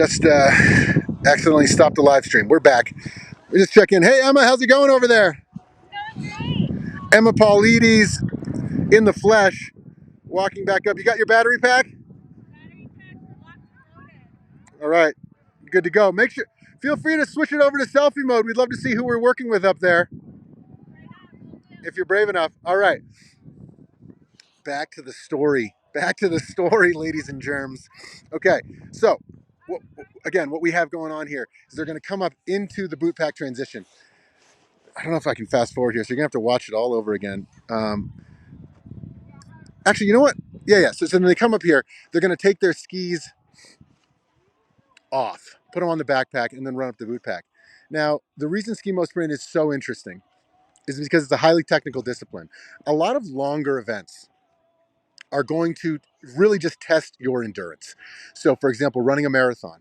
Just accidentally stopped the live stream. We're back. We're just checking. Hey, Emma, how's it going over there? Great. Emma Paulides in the flesh, walking back up. You got your battery pack? Battery pack locked and loaded. All right, good to go. Feel free to switch it over to selfie mode. We'd love to see who we're working with up there, if you're brave enough. All right, back to the story. Back to the story, ladies and germs. Okay, so what we have going on here is they're going to come up into the boot pack transition. I don't know if I can fast forward here, so you're gonna have to watch it all over again. Actually, you know what? Yeah. So when they come up here, they're gonna take their skis off, put them on the backpack, and then run up the boot pack. Now, the reason schemo sprint is so interesting is because it's a highly technical discipline. A lot of longer events are going to really just test your endurance. So, for example, running a marathon,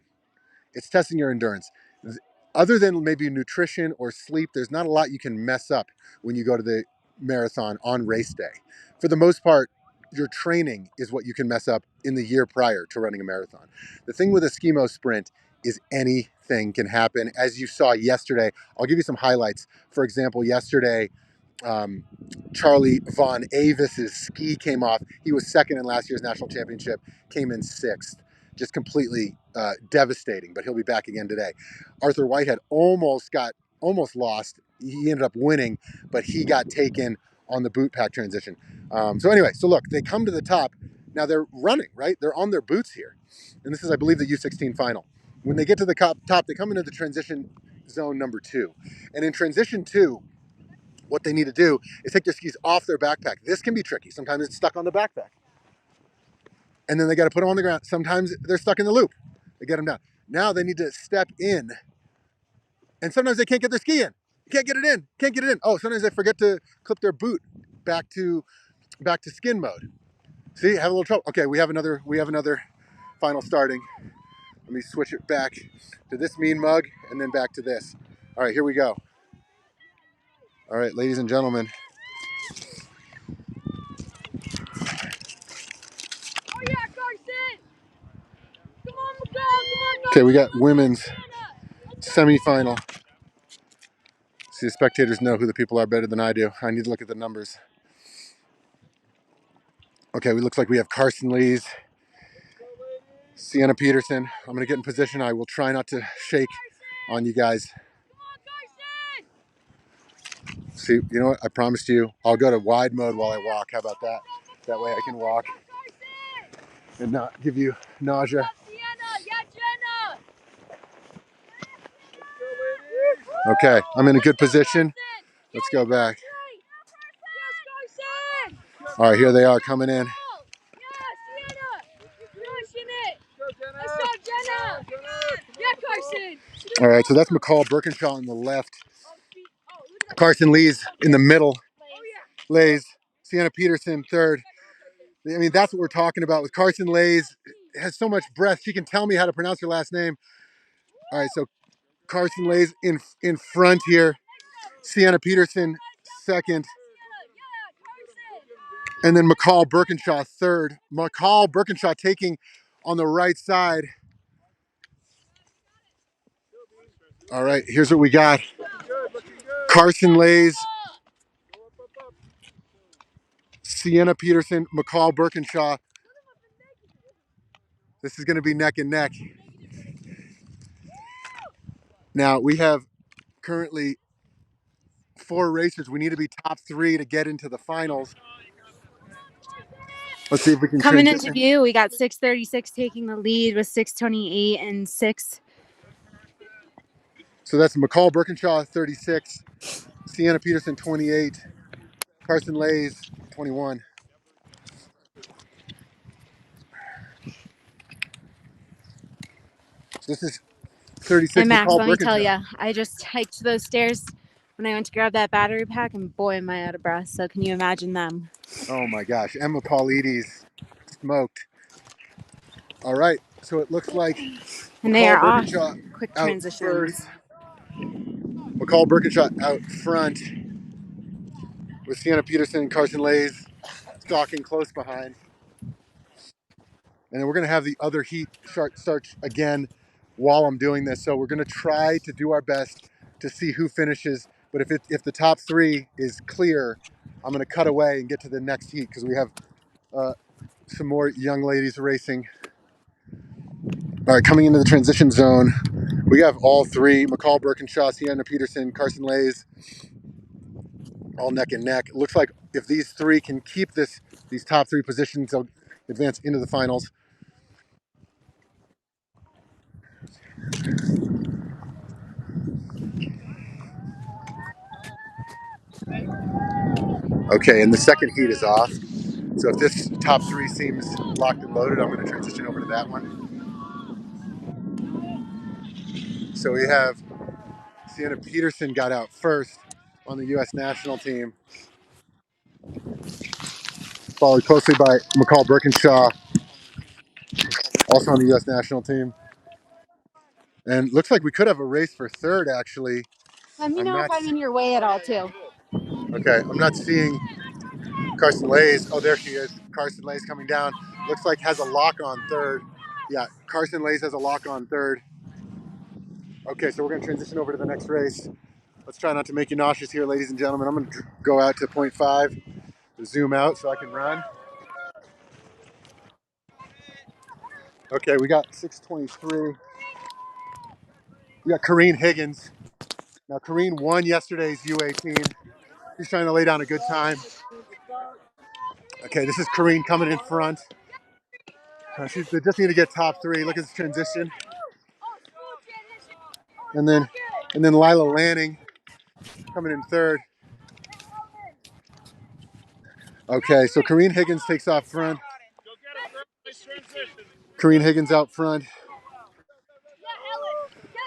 it's testing your endurance. Other than maybe nutrition or sleep, there's not a lot you can mess up when you go to the marathon on race day. For the most part, your training is what you can mess up in the year prior to running a marathon. The thing with a schemo sprint is anything can happen. As you saw yesterday, I'll give you some highlights. For example, yesterday, Charlie Von Avis's ski came off. He was second in last year's national championship, came in sixth. Just completely devastating, but he'll be back again today. Arthur Whitehead almost lost. He ended up winning, but he got taken on the boot pack transition. So look, they come to the top. Now they're running, right? They're on their boots here. And this is, I believe, the U16 final. When they get to the top, they come into the transition zone number 2. And in transition 2, what they need to do is take their skis off their backpack. This can be tricky. Sometimes it's stuck on the backpack. And then they got to put them on the ground. Sometimes they're stuck in the loop. They get them down. Now they need to step in. And sometimes they can't get their ski in. Can't get it in. Can't get it in. Oh, sometimes they forget to clip their boot back to skin mode. See, have a little trouble. Okay, we have another final starting. Let me switch it back to this mean mug and then back to this. All right, here we go. All right, ladies and gentlemen. Oh yeah, Carson! Come on, Miguel! Come on, Okay, we got women's semi-final. See, the spectators know who the people are better than I do. I need to look at the numbers. Okay, it looks like we have Carson Lees, Sienna Peterson. I'm going to get in position. I will try not to shake on you guys. See, you know what? I promised you I'll go to wide mode while I walk. How about that? That way I can walk and not give you nausea. Okay, I'm in a good position. Let's go back. All right, here they are coming in. All right, so that's McCall Birkinshaw on the left. Carson Lees in the middle. Lays. Sienna Peterson third. I mean, that's what we're talking about with Carson Lays. Has so much breath. She can tell me how to pronounce her last name. All right, so Carson Lays in front here. Sienna Peterson second. And then McCall Birkinshaw third. McCall Birkinshaw taking on the right side. All right, here's what we got. Carson Lays, Sienna Peterson, McCall Birkinshaw. This is going to be neck and neck. Now, we have currently 4 racers. We need to be top 3 to get into the finals. Let's see if we can Coming transition. into view, we got 636 taking the lead with 628 and 6. So that's McCall Birkinshaw 36, Sienna Peterson 28, Carson Lays 21. So this is 36 And Max, McCall let me tell Birkinshaw. you, I just hiked those stairs when I went to grab that battery pack, and boy, am I out of breath. So can you imagine them? Oh my gosh, Emma Paulides smoked. All right, so it looks like And they are McCall off. Birkinshaw Quick out transitions. first. McCall Birkinshaw out front with Sienna Peterson and Carson Lays stalking close behind. And then we're going to have the other heat start again while I'm doing this. So we're going to try to do our best to see who finishes. But if the top three is clear, I'm going to cut away and get to the next heat because we have some more young ladies racing. All right, coming into the transition zone, we have all three: McCall, Birkinshaw, Sienna Peterson, Carson Lays, all neck and neck. It looks like if these three can keep these top three positions, they'll advance into the finals. Okay, and the second heat is off. So if this top three seems locked and loaded, I'm going to transition over to that one. So we have Sienna Peterson got out first on the U.S. national team, followed closely by McCall Birkinshaw, also on the U.S. national team. And looks like we could have a race for third, actually. Let me I'm know if not. I'm in your way at all, too. Okay, I'm not seeing Carson Lays. Oh, there she is. Carson Lays coming down. Looks like has a lock on third. Yeah, Carson Lays has a lock on third. Okay, so we're going to transition over to the next race. Let's try not to make you nauseous here, ladies and gentlemen. I'm going to go out to 0.5, zoom out so I can run. Okay, we got 6:23. We got Kareen Higgins. Now, Kareen won yesterday's U18. She's trying to lay down a good time. Okay, this is Kareen coming in front. They just need to get top three. Look at this transition. And then Lila Lanning coming in third. Okay, so Kareen Higgins takes off front. Kareen Higgins out front.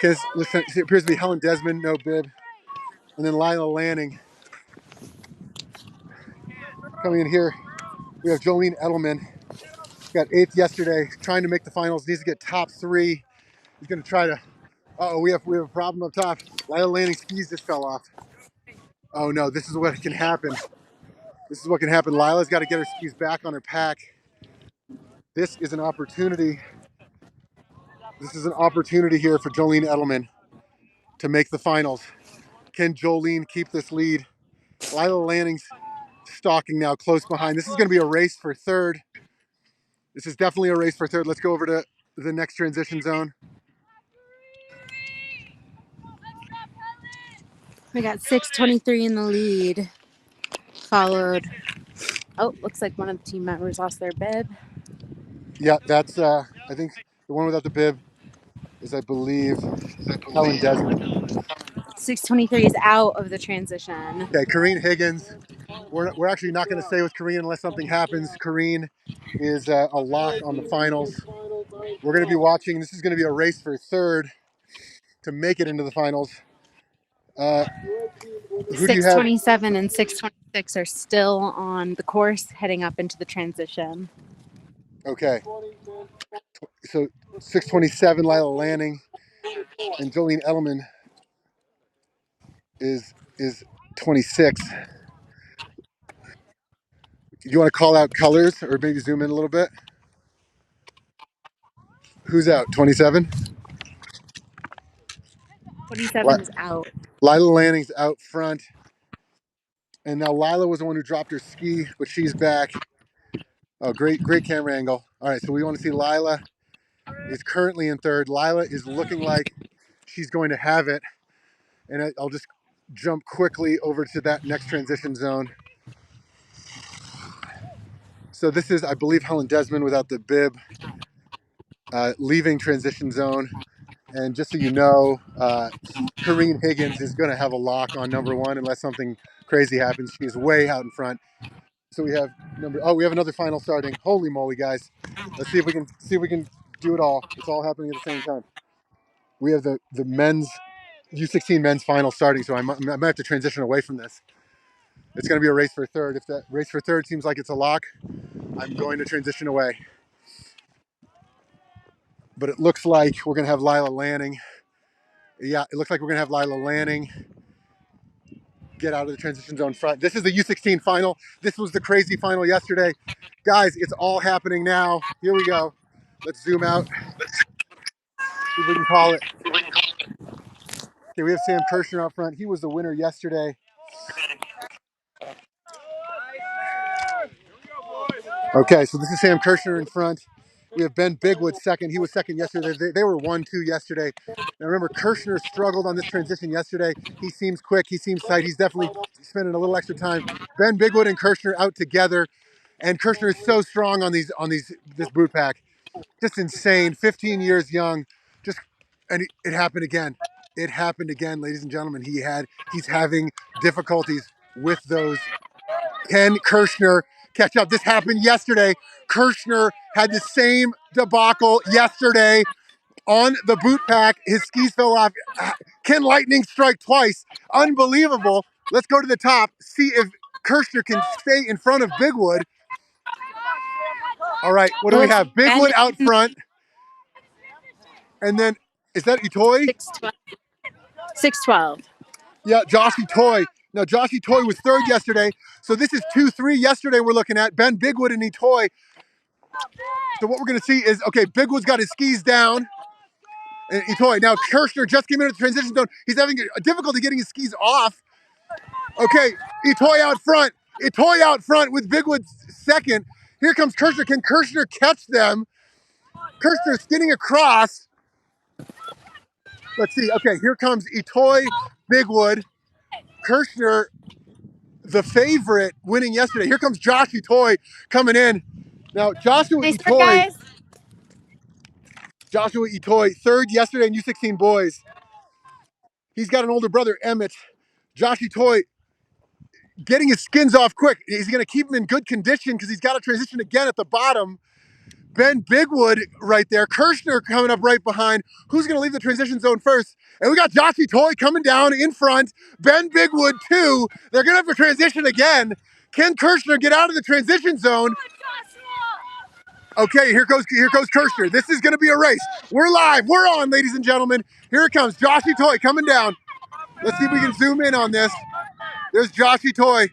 Okay, this appears to be Helen Desmond, no bib. And then Lila Lanning coming in here. We have Jolene Edelman. Got eighth yesterday, trying to make the finals. Needs to get top three. He's going to try to. Oh, we have a problem up top. Lila Lanning's skis just fell off. Oh no, this is what can happen. This is what can happen. Lila's got to get her skis back on her pack. This is an opportunity. This is an opportunity here for Jolene Edelman to make the finals. Can Jolene keep this lead? Lila Lanning's stalking now, close behind. This is going to be a race for third. This is definitely a race for third. Let's go over to the next transition zone. We got 6:23 in the lead, followed. Oh, looks like one of the team members lost their bib. Yeah, that's, I think the one without the bib is, I believe, Helen Desmond. 6:23 is out of the transition. Okay, Kareen Higgins. We're actually not going to stay with Kareen unless something happens. Kareen is a lock on the finals. We're going to be watching. This is going to be a race for third to make it into the finals. Who do you have? 6:27 and 6:26 are still on the course, heading up into the transition. Okay, so 6:27, Lila Lanning, and Jolene Edelman is 26. Do you want to call out colors or maybe zoom in a little bit? Who's out? 27. 27 is out. Lila Lanning's out front. And now Lila was the one who dropped her ski, but she's back. Oh, great camera angle. All right, so we want to see Lila is currently in third. Lila is looking like she's going to have it. And I'll just jump quickly over to that next transition zone. So this is, I believe, Helen Desmond without the bib, leaving transition zone. And just so you know, Kareen Higgins is going to have a lock on number one unless something crazy happens. She is way out in front. So we have we have another final starting. Holy moly, guys! Let's see if we can do it all. It's all happening at the same time. We have the men's U16 men's final starting. So I might have to transition away from this. It's going to be a race for third. If that race for third seems like it's a lock, I'm going to transition away. But it looks like we're going to have Lila Lanning. Yeah, it looks like we're going to have Lila Lanning get out of the transition zone front. This is the U16 final. This was the crazy final yesterday. Guys, it's all happening now. Here we go. Let's zoom out. See if we can call it. Okay, we have Sam Kirshner out front. He was the winner yesterday. Okay, so this is Sam Kirshner in front. We have Ben Bigwood second. He was second yesterday. They were 1-2 yesterday. Now remember, Kirshner struggled on this transition yesterday. He seems quick. He seems tight. He's definitely spending a little extra time. Ben Bigwood and Kirshner out together, and Kirshner is so strong on this boot pack. Just insane. 15 years young. Just and it happened again. It happened again, ladies and gentlemen. He's having difficulties with those. Can Kirshner catch up? This happened yesterday. Kirshner had the same debacle yesterday on the boot pack. His skis fell off. Can lightning strike twice? Unbelievable. Let's go to the top, see if Kirshner can stay in front of Bigwood. All right, what do we Looks have? Bigwood Ben out front. And then, is that Itoy? 612. 612. Yeah, Joshy Toy. Now, Joshy Toy was third yesterday. So this is 2-3 yesterday we're looking at. Ben Bigwood and Itoy. So what we're going to see is, okay, Bigwood's got his skis down. And Itoy. Now, Kirshner just came into the transition zone. He's having a difficulty getting his skis off. Okay, Itoy out front. Itoy out front with Bigwood second. Here comes Kirshner. Can Kirshner catch them? Kirshner skinning across. Let's see. Okay, here comes Itoy, Bigwood. Kirshner, the favorite, winning yesterday. Here comes Josh Itoy coming in. Now, Nice work, guys. Joshua Itoy, third yesterday in U16 boys. He's got an older brother, Emmett. Josh Itoy getting his skins off quick. He's going to keep him in good condition because he's got to transition again at the bottom. Ben Bigwood right there. Kirshner coming up right behind. Who's going to leave the transition zone first? And we got Joshy Toy coming down in front. Ben Bigwood too. They're going to have to transition again. Can Kirshner get out of the transition zone? Okay, here goes Kirshner. This is going to be a race. We're live. We're on, ladies and gentlemen. Here it comes. Joshy Toy coming down. Let's see if we can zoom in on this. There's Joshy Toy.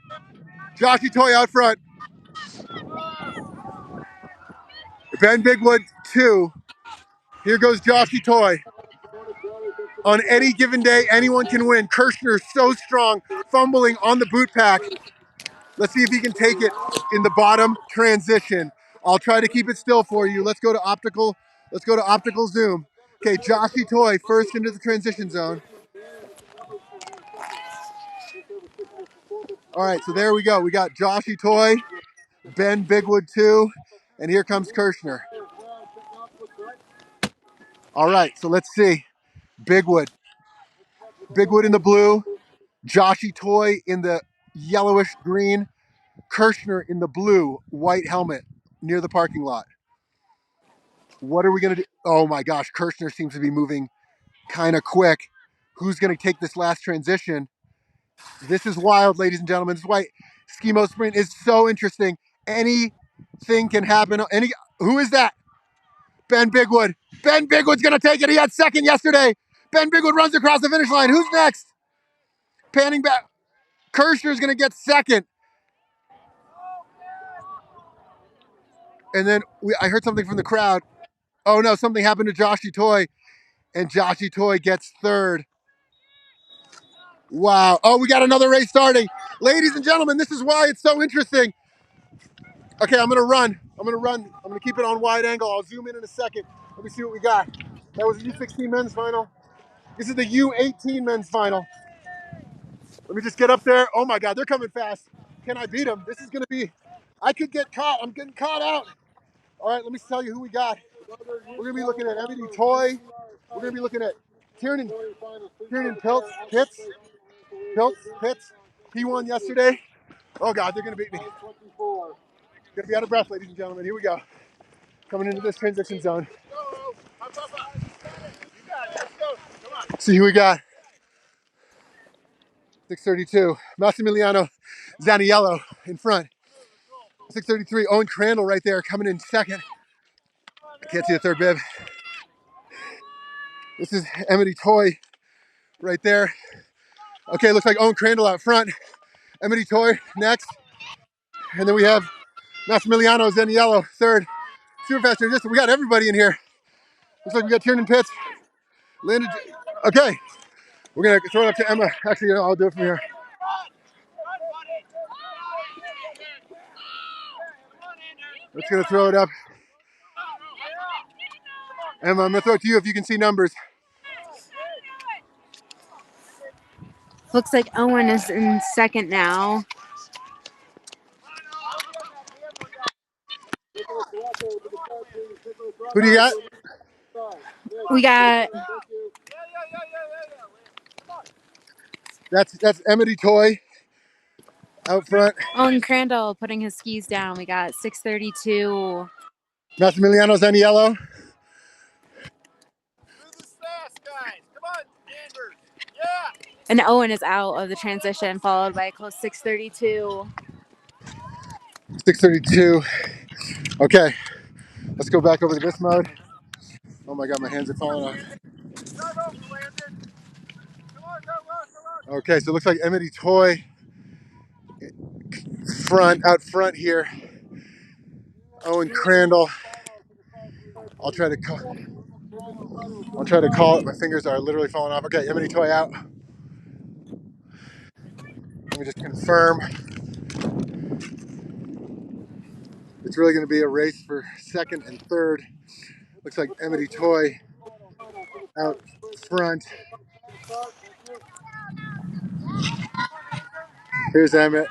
Joshy Toy out front. Ben Bigwood 2. Here goes Joshy Toy. On any given day, anyone can win. Kirshner so strong, fumbling on the boot pack. Let's see if he can take it in the bottom transition. I'll try to keep it still for you. Let's go to optical. Let's go to optical zoom. Okay, Joshy Toy first into the transition zone. All right, so there we go. We got Joshy Toy, Ben Bigwood 2, and here comes Kirshner. All right, so let's see. Bigwood in the blue, Joshy Toy in the yellowish green, Kirshner in the blue, white helmet near the parking lot. What are we going to do? Oh my gosh, Kirshner seems to be moving kind of quick. Who's going to take this last transition? This is wild, ladies and gentlemen. This is why Schemo Sprint is so interesting. Anything can happen. Who is that? Ben Bigwood. Ben Bigwood's going to take it. He had second yesterday. Ben Bigwood runs across the finish line. Who's next? Panning back. Kirshner's going to get second. And then I heard something from the crowd. Oh no, something happened to Joshy Toy, and Joshy Toy gets third. Wow. Oh, we got another race starting. Ladies and gentlemen, this is why it's so interesting. Okay, I'm gonna run. I'm gonna keep it on wide angle. I'll zoom in a second. Let me see what we got. That was the U16 men's final. This is the U18 men's final. Let me just get up there. Oh my God, they're coming fast. Can I beat them? This is gonna be, I could get caught. I'm getting caught out. All right, let me tell you who we got. We're gonna be looking at Emily Toy. We're gonna be looking at Tiernan Pitts. He won yesterday. Oh God, they're gonna beat me. Gonna be out of breath, ladies and gentlemen. Here we go. Coming into this transition zone. See who we got. 632. Massimiliano Zaniello in front. 633. Owen Crandall right there coming in second. I can't see the third bib. This is Emily Toy right there. Okay, looks like Owen Crandall out front. Emily Toy next. And then we have Massimiliano Zaniello third. Super fast transition. We got everybody in here. Looks like we got Tiernan Pitts. Landed. Okay. We're going to throw it up to Emma. Actually, I'll do it from here. Let's going to throw it up. Emma, I'm going to throw it to you if you can see numbers. Looks like Owen is in second now. Who do you got? We got That's Emity Toy out front. Owen Crandall putting his skis down. We got 6:32. Massimiliano's on yellow. And Owen is out of the transition, followed by a close 6:32. 6:32. Okay, let's go back over to this mode. Oh my God, my hands are falling off. Okay, so it looks like Emity Toy out front here. Owen Crandall. I'll try to call it. My fingers are literally falling off. Okay, Emity Toy out. Let me just confirm. It's really going to be a race for second and third. Looks like Emity Toy out front. Here's Emmett.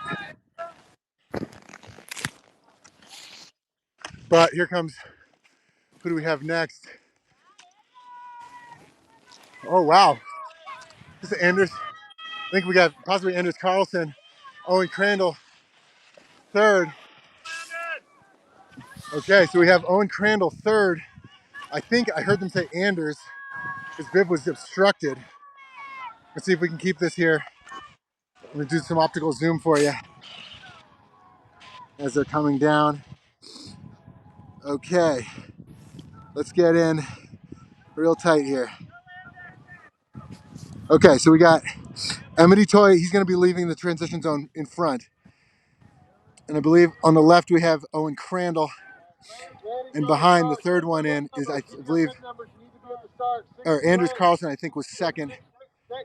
But here comes, who do we have next? Oh, wow. This is Anders. I think we got possibly Anders Carlson, Owen Crandall, third. Okay, so we have Owen Crandall third. I think I heard them say Anders. His bib was obstructed. Let's see if we can keep this here. I'm gonna do some optical zoom for you as they're coming down. Okay, let's get in real tight here. Okay, so we got Emity Toy. He's gonna be leaving the transition zone in front. And I believe on the left we have Owen Crandall. And behind the third one in is, I believe, or Anders Carlson, I think, was second.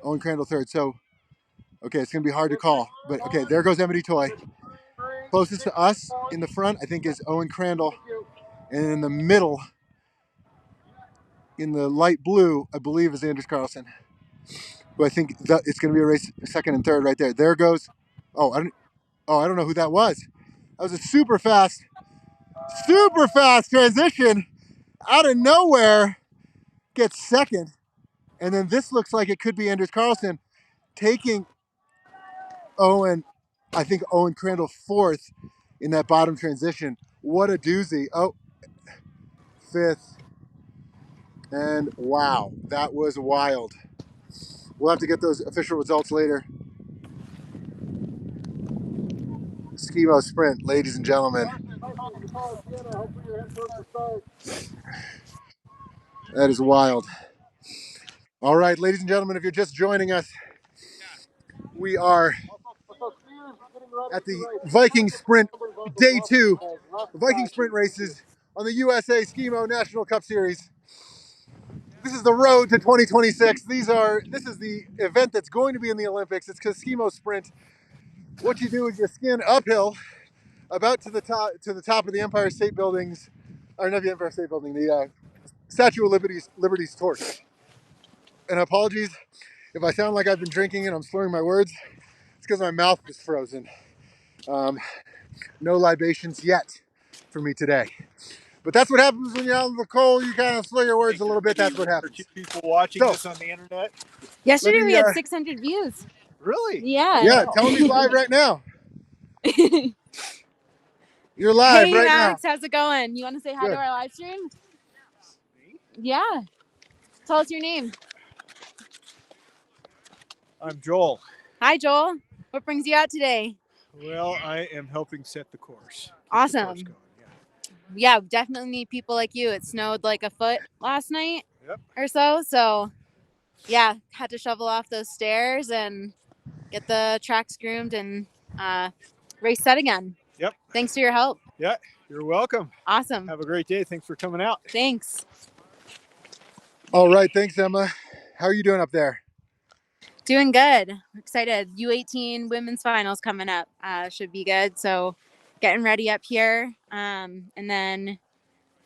Owen Crandall third. So, okay, it's going to be hard to call. But, okay, there goes Emity Toy. Closest to us in the front, I think, is Owen Crandall. And in the middle, in the light blue, I believe, is Anders Carlson. Who I think it's going to be a race second and third right there. There goes. I don't know who that was. That was a super fast transition out of nowhere. Gets second. And then this looks like it could be Anders Carlson taking Owen Crandall fourth in that bottom transition. What a doozy. Oh, fifth. And wow, that was wild. We'll have to get those official results later. Schemo sprint, ladies and gentlemen. That is wild. All right, ladies and gentlemen, if you're just joining us, we are at the Viking Sprint Day 2, the Viking Sprint races on the USA Schemo National Cup Series. This is the road to 2026. This is the event that's going to be in the Olympics. It's Schemo Sprint. What you do is you skin uphill about to the top of the Empire State Buildings, or not the Empire State Building, the Statue of Liberty's torch. And apologies if I sound like I've been drinking and I'm slurring my words. It's because my mouth is frozen. No libations yet for me today. But that's what happens when you're out in the cold. You kind of slur your words a little bit. That's what happens. For people watching this on the internet. Yesterday we had 600 views. Really? Yeah. Yeah, tell them he's live right now. You're live hey, right Max, now. how's it going? You want to say hi to our live stream? Yeah. Tell us your name. I'm Joel. Hi, Joel. What brings you out today? Well, I am helping set the course. Awesome. The course going, yeah, definitely need people like you. It snowed like a foot last night or so. So, yeah, had to shovel off those stairs and get the tracks groomed and race set again. Yep. Thanks for your help. Yeah, you're welcome. Awesome. Have a great day. Thanks for coming out. Thanks. All right. Thanks, Emma. How are you doing up there? Doing good. Excited. U18 women's finals coming up. Should be good. So getting ready up here. And then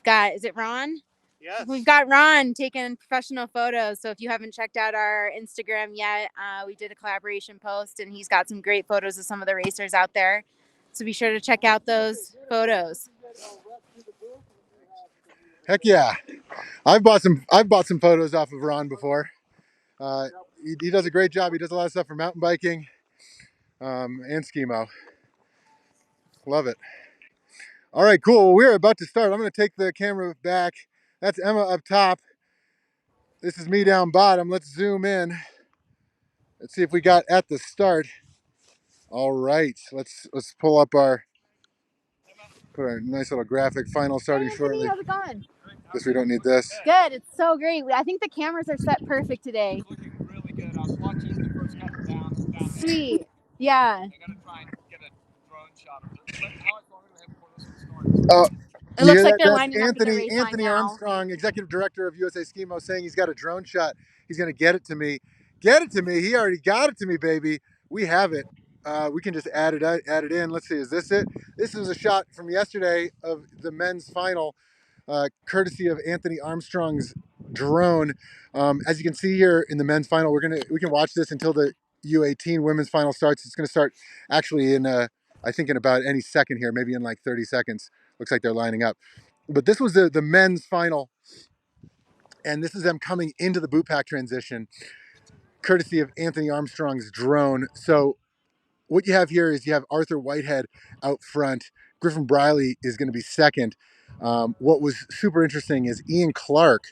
is it Ron? Yes. We've got Ron taking professional photos. So if you haven't checked out our Instagram yet, we did a collaboration post and he's got some great photos of some of the racers out there. So be sure to check out those photos. Heck yeah. I've bought some photos off of Ron before. He does a great job. He does a lot of stuff for mountain biking and schemo. Love it. All right, cool. Well, we're about to start. I'm going to take the camera back. That's Emma up top. This is me down bottom. Let's zoom in. Let's see if we got at the start. All right, let's pull up put our nice little graphic. Final starting shortly. How's it going? Guess we don't need this. Good. It's so great. I think the cameras are set perfect today. It's looking really good. I was watching the first couple down Sweet. Yeah. I gotta try and get a drone shot of it. But how it's longer than before this starts. Oh, It looks like that? they're That's lining up in the race line Anthony now. Armstrong, executive director of USA Schemo, saying he's got a drone shot. He's going to get it to me. Get it to me. He already got it to me, baby. We have it. We can just add it in. Let's see. Is this it? This is a shot from yesterday of the men's final, courtesy of Anthony Armstrong's drone. As you can see here in the men's final, we can watch this until the U18 women's final starts. It's going to start actually in I think in about any second here, maybe in like 30 seconds. Looks like they're lining up. But this was the men's final, and this is them coming into the boot pack transition, courtesy of Anthony Armstrong's drone. So what you have here is you have Arthur Whitehead out front. Griffin Briley is going to be second. What was super interesting is Ian Clark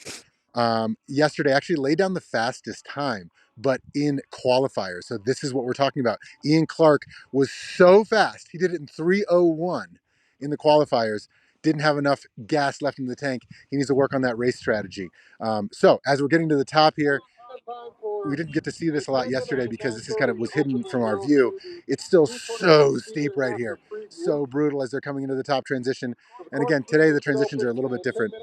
yesterday actually laid down the fastest time, but in qualifier. So this is what we're talking about. Ian Clark was so fast. He did it in 3:01 in the qualifiers. Didn't have enough gas left in the tank. He needs to work on that race strategy. So as we're getting to the top here, we didn't get to see this a lot yesterday because this is kind of was hidden from our view. It's still so steep right here. So brutal as they're coming into the top transition. And again, today the transitions are a little bit different.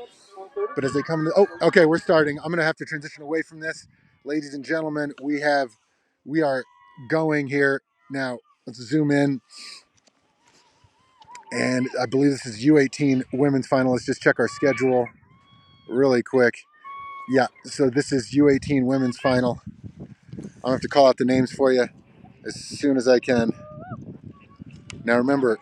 But as they come to, okay, we're starting. I'm going to have to transition away from this. Ladies and gentlemen, we are going here. Now, let's zoom in. And I believe this is U18 women's final. Let's just check our schedule really quick. Yeah, so this is U18 women's final. I'll have to call out the names for you as soon as I can. Now remember,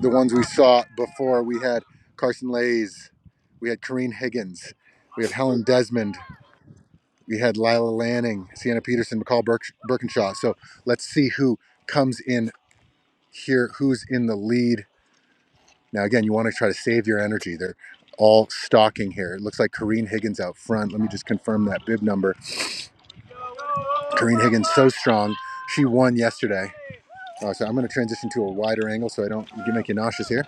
the ones we saw before, we had Carson Lays, we had Corrine Higgins, we have Helen Desmond, we had Lila Lanning, Sienna Peterson, McCall Birkinshaw. So let's see who comes in here, who's in the lead. Now again, you want to try to save your energy. They're all stalking here. It looks like Corrine Higgins out front. Let me just confirm that bib number. Corrine Higgins, so strong. She won yesterday. So I'm going to transition to a wider angle so I don't make you nauseous here.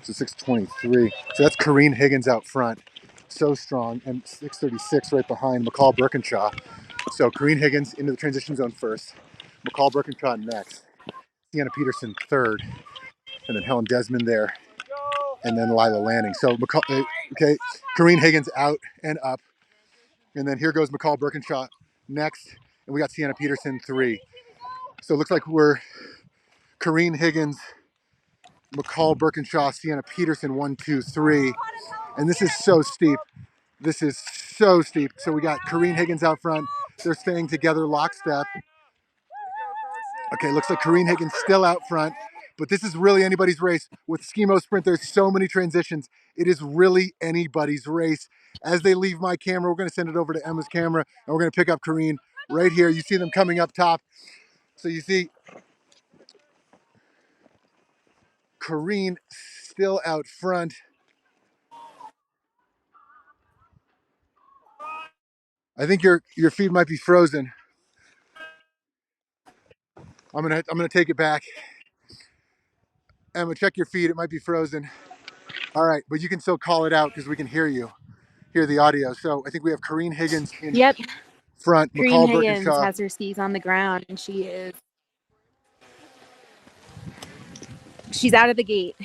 So 623. So that's Corrine Higgins out front. So strong. And 636 right behind McCall Birkinshaw. So Corrine Higgins into the transition zone first. McCall Birkinshaw next. Sienna Peterson third. And then Helen Desmond there. And then Lila Lanning. So okay, Corrine Higgins out and up. And then here goes McCall Birkinshaw next. And we got Sienna Peterson 3. So it looks like we're Corrine Higgins, McCall Birkinshaw, Sienna Peterson 1, 2, 3. And this is so steep. This is so steep. So we got Corrine Higgins out front. They're staying together lockstep. Okay, looks like Corrine Higgins still out front. But this is really anybody's race. With Schemo Sprint, there's so many transitions. It is really anybody's race. As they leave my camera, we're going to send it over to Emma's camera, and we're going to pick up Corrine right here. You see them coming up top. So you see Corrine still out front. I think your feed might be frozen. I'm gonna take it back. Emma, check your feed. It might be frozen. All right, but you can still call it out because we can hear the audio. So I think we have Corrine Higgins in front. Corrine McCall Higgins Birkinshaw. has her skis on the ground and she's out of the gate.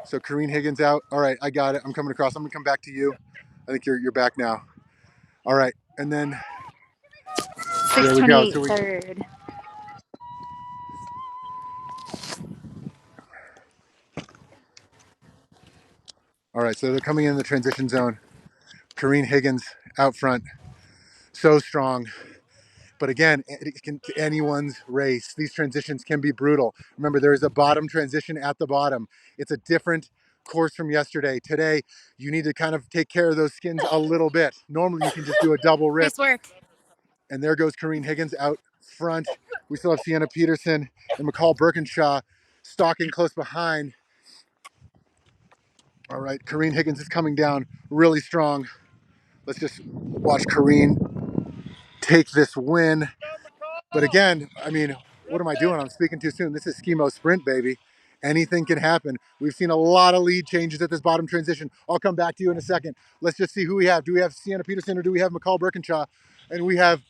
So Corrine Higgins out. All right, I got it. I'm coming across. I'm gonna come back to you. I think you're back now. All right, and then There we go. 6:28 third. All right, so they're coming in the transition zone. Kareen Higgins out front, so strong. But again, it can to anyone's race. These transitions can be brutal. Remember, there is a bottom transition at the bottom. It's a different course from yesterday. Today, you need to kind of take care of those skins a little bit. Normally, you can just do a double rip. Nice work. And there goes Kareen Higgins out front. We still have Sienna Peterson and McCall Birkinshaw stalking close behind. All right, Kareen Higgins is coming down really strong. Let's just watch Kareen take this win. But again, I mean, what am I doing? I'm speaking too soon. This is schemo sprint, baby. Anything can happen. We've seen a lot of lead changes at this bottom transition. I'll come back to you in a second. Let's just see who we have. Do we have Sienna Peterson or do we have McCall Birkinshaw? And we have,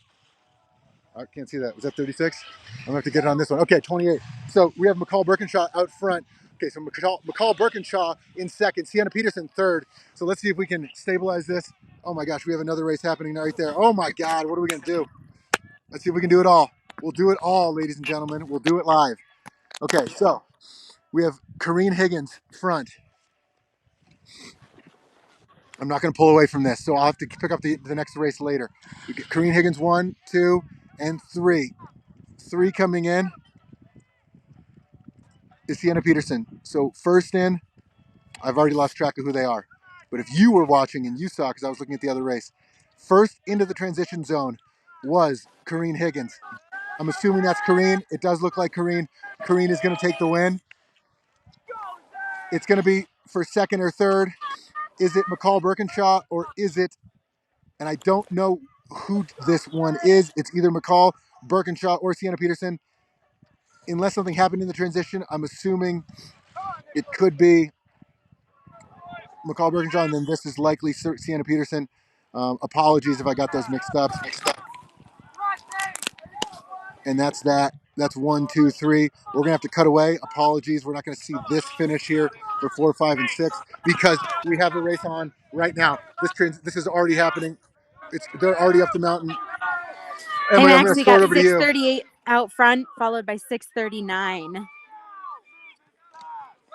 I can't see that. Was that 36? I'm gonna have to get it on this one. Okay, 28. So we have McCall Birkinshaw out front. Okay, so McCall Birkinshaw in second, Sienna Peterson third. So let's see if we can stabilize this. Oh my gosh, we have another race happening right there. Oh my God, what are we gonna do? Let's see if we can do it all. We'll do it all, ladies and gentlemen. We'll do it live. Okay, so we have Kareen Higgins front. I'm not going to pull away from this, so I'll have to pick up the next race later. We get Kareen Higgins 1, 2, and 3. 3 coming in is Sienna Peterson. So first in, I've already lost track of who they are. But if you were watching and you saw, because I was looking at the other race, first into the transition zone was Kareen Higgins. I'm assuming that's Kareen. It does look like Kareen. Kareen is going to take the win. It's going to be for second or third. Is it McCall Birkinshaw or is it, and I don't know who this one is. It's either McCall Birkinshaw or Sienna Peterson. Unless something happened in the transition, I'm assuming it could be McCall Birkinshaw, and then this is likely Sienna Peterson. Apologies if I got those mixed up. And that's that. That's 1, 2, 3. We're gonna have to cut away. Apologies. We're not gonna see this finish here for 4, 5, and 6 because we have the race on right now. This is already happening. They're already up the mountain. Hey Emily, I'm Max, gonna we throw got it over to you. 6:38 out front, followed by 6:39.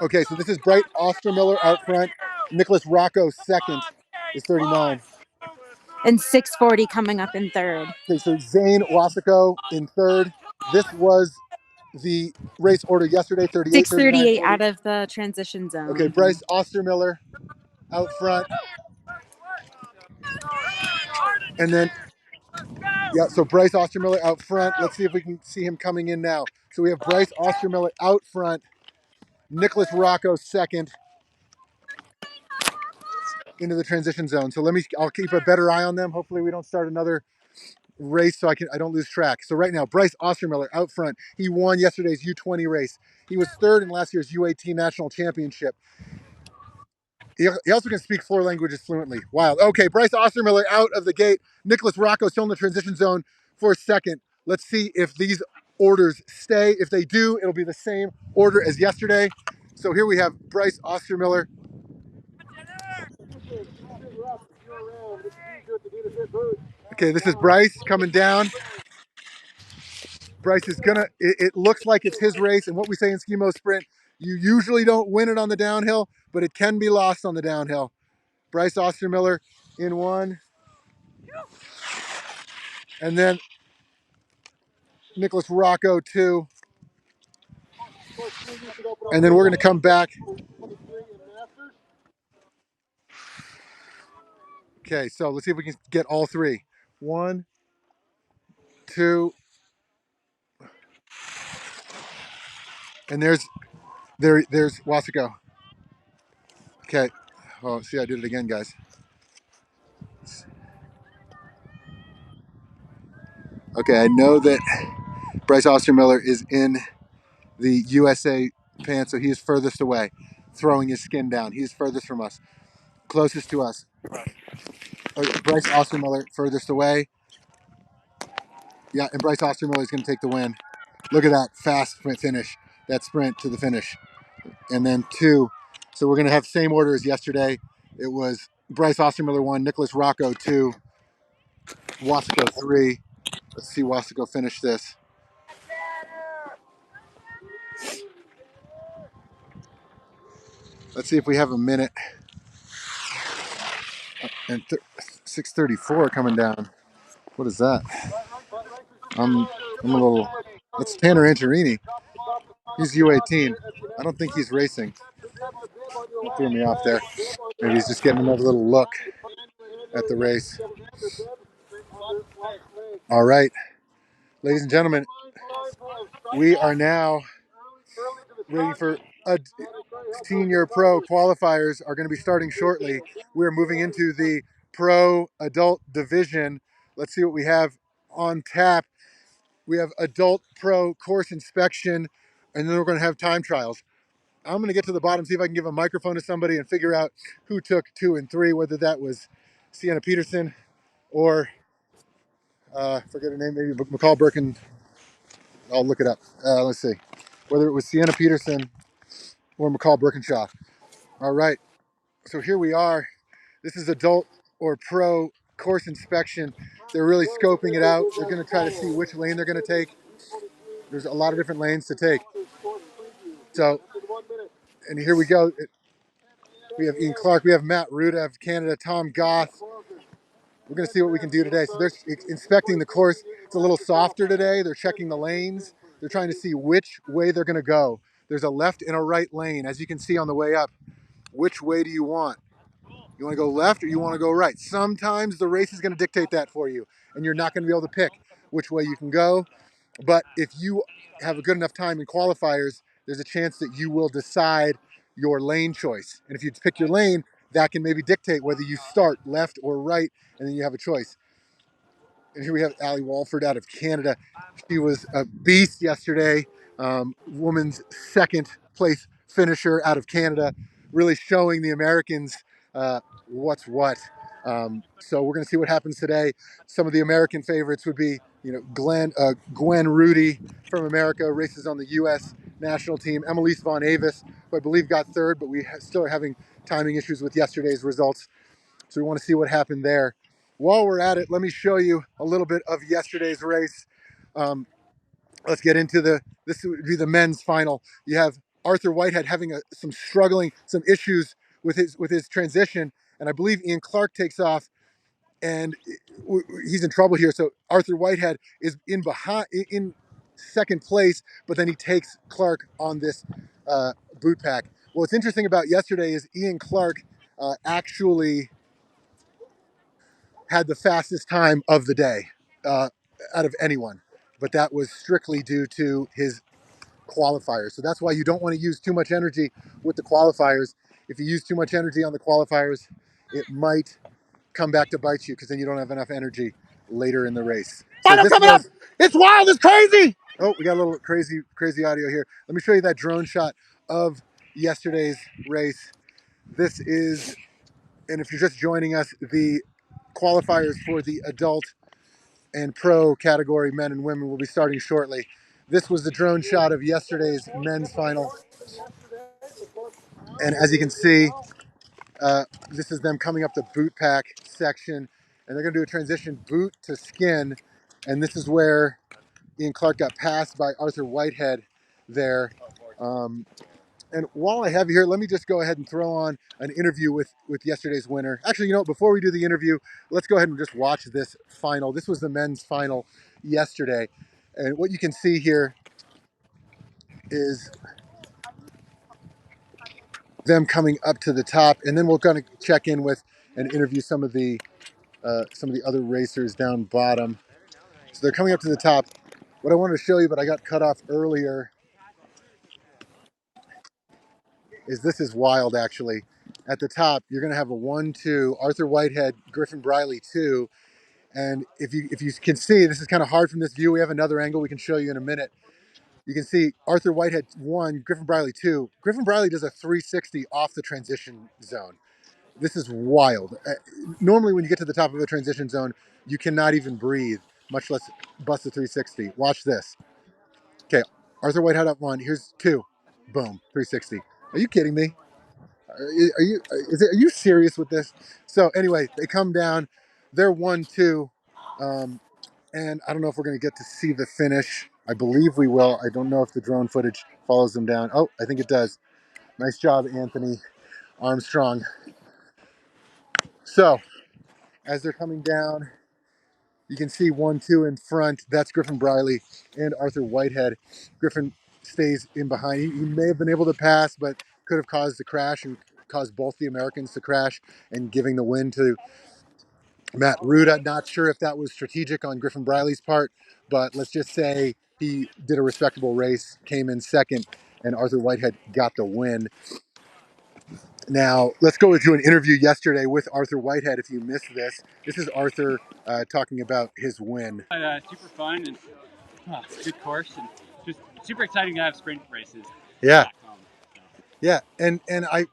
Okay, so this is Bright Ostermiller out front. Nicholas Rocco second is 39. And 6:40 coming up in third. Okay, so Zane Wasiko in third. This was the race order yesterday, 38, 39, 6:38 40. out of the transition Okay, zone. Bryce Ostermiller out front. And then, yeah, so Bryce Ostermiller out front. Let's see if we can see him coming in now. So we have Bryce Ostermiller out front. Nicholas Rocco second into the transition zone. So I'll keep a better eye on them. Hopefully we don't start another race so I don't lose track. So right now, Bryce Ostermiller out front. He won yesterday's U20 race. He was third in last year's U18 National Championship. He also can speak 4 languages fluently. Wild. Okay, Bryce Ostermiller out of the gate. Nicholas Rocco still in the transition zone for a second. Let's see if these orders stay. If they do, it'll be the same order as yesterday. So here we have Bryce Ostermiller. Okay, this is Bryce coming down. Bryce is gonna, it looks like it's his race. And what we say in schemo sprint, you usually don't win it on the downhill, but it can be lost on the downhill. Bryce Ostermiller in 1. And then Nicholas Rocco 2. And then we're gonna come back. Okay, so let's see if we can get all 3. 1, 2, and there's Wasiko. Okay. Oh, see, I did it again, guys. Okay, I know that Bryce Ostermiller is in the USA pants, so he is furthest away, throwing his skin down. He is furthest from us, closest to us. Okay, Bryce Ostermiller furthest away. Yeah, and Bryce Ostermiller is going to take the win. Look at that fast finish, that sprint to the finish. And then 2. So we're going to have the same order as yesterday. It was Bryce Ostermiller 1, Nicholas Rocco 2, Wasiko 3. Let's see Wasico finish this. Let's see if we have a minute. And 6:34 coming down. What is that? I'm a little. That's Tanner Antorini. He's U18. I don't think he's racing. That threw me off there. Maybe he's just getting another little look at the race. All right, ladies and gentlemen, we are now waiting for a senior pro qualifiers are going to be starting shortly. We're moving into the pro adult division. Let's see what we have on tap. We have adult pro course inspection, and then we're going to have time trials. I'm going to get to the bottom, see if I can give a microphone to somebody and figure out who took 2 and 3, whether that was Sienna Peterson or forget her name, maybe McCall Birkin. I'll look it up. Let's see. Whether it was Sienna Peterson or McCall Birkinshaw. All right. So here we are. This is adult or pro course inspection. They're really scoping it out. They're going to try to see which lane they're going to take. There's a lot of different lanes to take. So, and here we go. We have Ian Clark. We have Matt Ruda of Canada, Tom Goth. We're going to see what we can do today. So they're inspecting the course. It's a little softer today. They're checking the lanes. They're trying to see which way they're going to go. There's a left and a right lane. As you can see on the way up, which way do you want? You want to go left or you want to go right? Sometimes the race is going to dictate that for you, and you're not going to be able to pick which way you can go. But if you have a good enough time in qualifiers, there's a chance that you will decide your lane choice. And if you pick your lane, that can maybe dictate whether you start left or right, and then you have a choice. And here we have Allie Walford out of Canada. She was a beast yesterday, woman's second place finisher out of Canada, really showing the Americans what's what. So we're going to see what happens today. Some of the American favorites would be, Gwen Rudy from America, races on the U.S. national team. Emelise Von Avis, who I believe got third, but we still are having timing issues with yesterday's results. So we want to see what happened there. While we're at it, let me show you a little bit of yesterday's race. Let's get into this would be the men's final. You have Arthur Whitehead having some issues with his transition, and I believe Ian Clark takes off, and he's in trouble here. So Arthur Whitehead is in second place, but then he takes Clark on this boot pack. What's interesting about yesterday is Ian Clark actually had the fastest time of the day out of anyone, but that was strictly due to his qualifiers. So that's why you don't want to use too much energy with the qualifiers. If you use too much energy on the qualifiers, it might come back to bite you because then you don't have enough energy later in the race. So this coming up! It's wild, it's crazy! Oh, we got a little crazy audio here. Let me show you that drone shot of yesterday's race. This is, and if you're just joining us, the qualifiers for the adult and pro category, men and women, will be starting shortly. This was the drone shot of yesterday's men's final. And as you can see, this is them coming up the boot pack section, and they're going to do a transition boot to skin. And this is where Ian Clark got passed by Arthur Whitehead there. And while I have you here, let me just go ahead and throw on an interview with yesterday's winner. Actually, before we do the interview, let's go ahead and just watch this final. This was the men's final yesterday. And what you can see here is them coming up to the top. And then we're going to check in with and interview some of the other racers down bottom. So they're coming up to the top. What I wanted to show you, but I got cut off earlier, is this is wild, actually. At the top, you're going to have a 1-2, Arthur Whitehead, Griffin Briley 2. And if you can see, this is kind of hard from this view. We have another angle we can show you in a minute. You can see Arthur Whitehead 1, Griffin Briley 2. Griffin Briley does a 360 off the transition zone. This is wild. Normally, when you get to the top of a transition zone, you cannot even breathe, much less bust a 360. Watch this. Okay, Arthur Whitehead up 1. Here's 2. Boom, 360. Are you kidding me? Are you serious with this? So anyway, they come down. They're 1-2. And I don't know if we're going to get to see the finish. I believe we will. I don't know if the drone footage follows them down. Oh, I think it does. Nice job, Anthony Armstrong. So, as they're coming down, you can see 1-2 in front. That's Griffin Briley and Arthur Whitehead. Griffin stays in behind. He may have been able to pass, but could have caused a crash and caused both the Americans to crash and giving the win to Matt Ruda. Not sure if that was strategic on Griffin Briley's part, but let's just say he did a respectable race, came in second, and Arthur Whitehead got the win. Now, let's go to an interview yesterday with Arthur Whitehead. If you missed this, this is Arthur talking about his win. Super fun and good course, and just super exciting to have sprint races. Yeah. Back home, so. Yeah, and I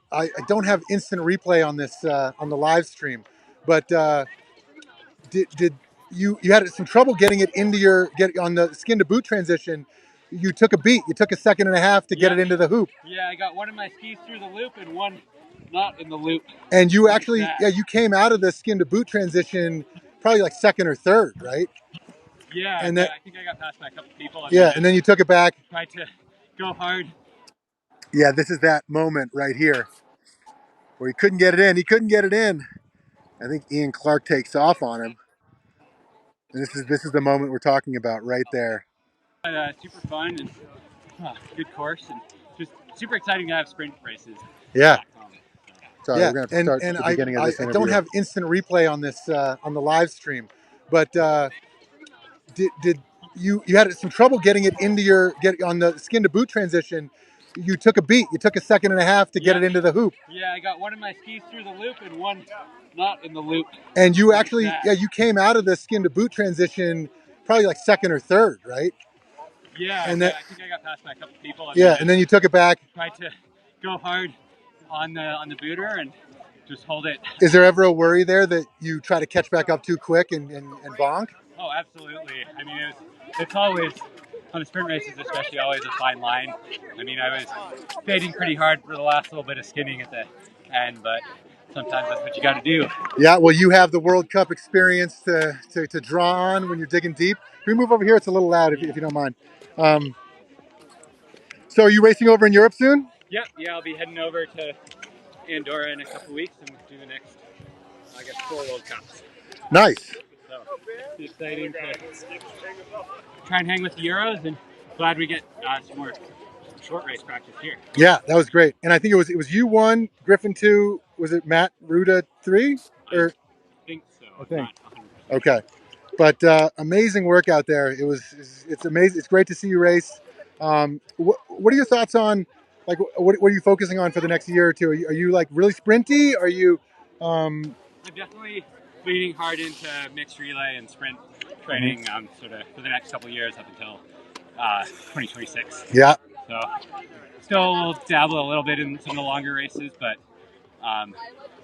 don't have instant replay on this on the live stream, but did you had some trouble getting it into get on the skin to boot transition? You took a beat. You took a second and a half to get it into the hoop. Yeah, I got one of my skis through the loop and one not in the loop. And you actually, you came out of the skin to boot transition probably like second or third, right? Yeah, and that, I think I got past by a couple people. Yeah, and then you took it back. Tried to go hard. Yeah, this is that moment right here where he couldn't get it in. He couldn't get it in. I think Ian Clark takes off on him. And this is the moment we're talking about right there. Super fun and good course, and just super exciting to have sprint races. Yeah. Back home, so. Sorry, we're going to start at the beginning of this interview. I don't have instant replay on this on the live stream, but did you had some trouble getting it into get on the skin to boot transition? You took a beat. You took a second and a half to get it into the hoop. Yeah, I got one of my skis through the loop and one not in the loop. And you actually, you came out of the skin to boot transition probably like second or third, right? Yeah, and I think I got past by a couple people. Yeah, and then you took it back. Tried to go hard on the booter and just hold it. Is there ever a worry there that you try to catch back up too quick and bonk? Oh, absolutely. I mean, it's always, on the sprint races especially, always a fine line. I mean, I was fading pretty hard for the last little bit of skinning at the end, but sometimes that's what you got to do. Yeah, well, you have the World Cup experience to draw on when you're digging deep. Can we move over here? It's a little loud if you don't mind. So are you racing over in Europe soon? Yeah, I'll be heading over to Andorra in a couple weeks and do the next, I guess, 4 World Cups. Nice. So it's exciting to try and hang with the Euros, and glad we get some more short race practice here. Yeah, that was great. And I think it was you 1, Griffin 2. Was it Matt Ruda 3? Or I think so. I think. Okay. But amazing work out there. It's amazing. It's great to see you race. What are your thoughts on, like, what are you focusing on for the next year or two? Are you like really sprinty? Are you? I'm definitely leaning hard into mixed relay and sprint training, sort of for the next couple of years up until 2026. Yeah. So still dabble a little bit in some of the longer races, but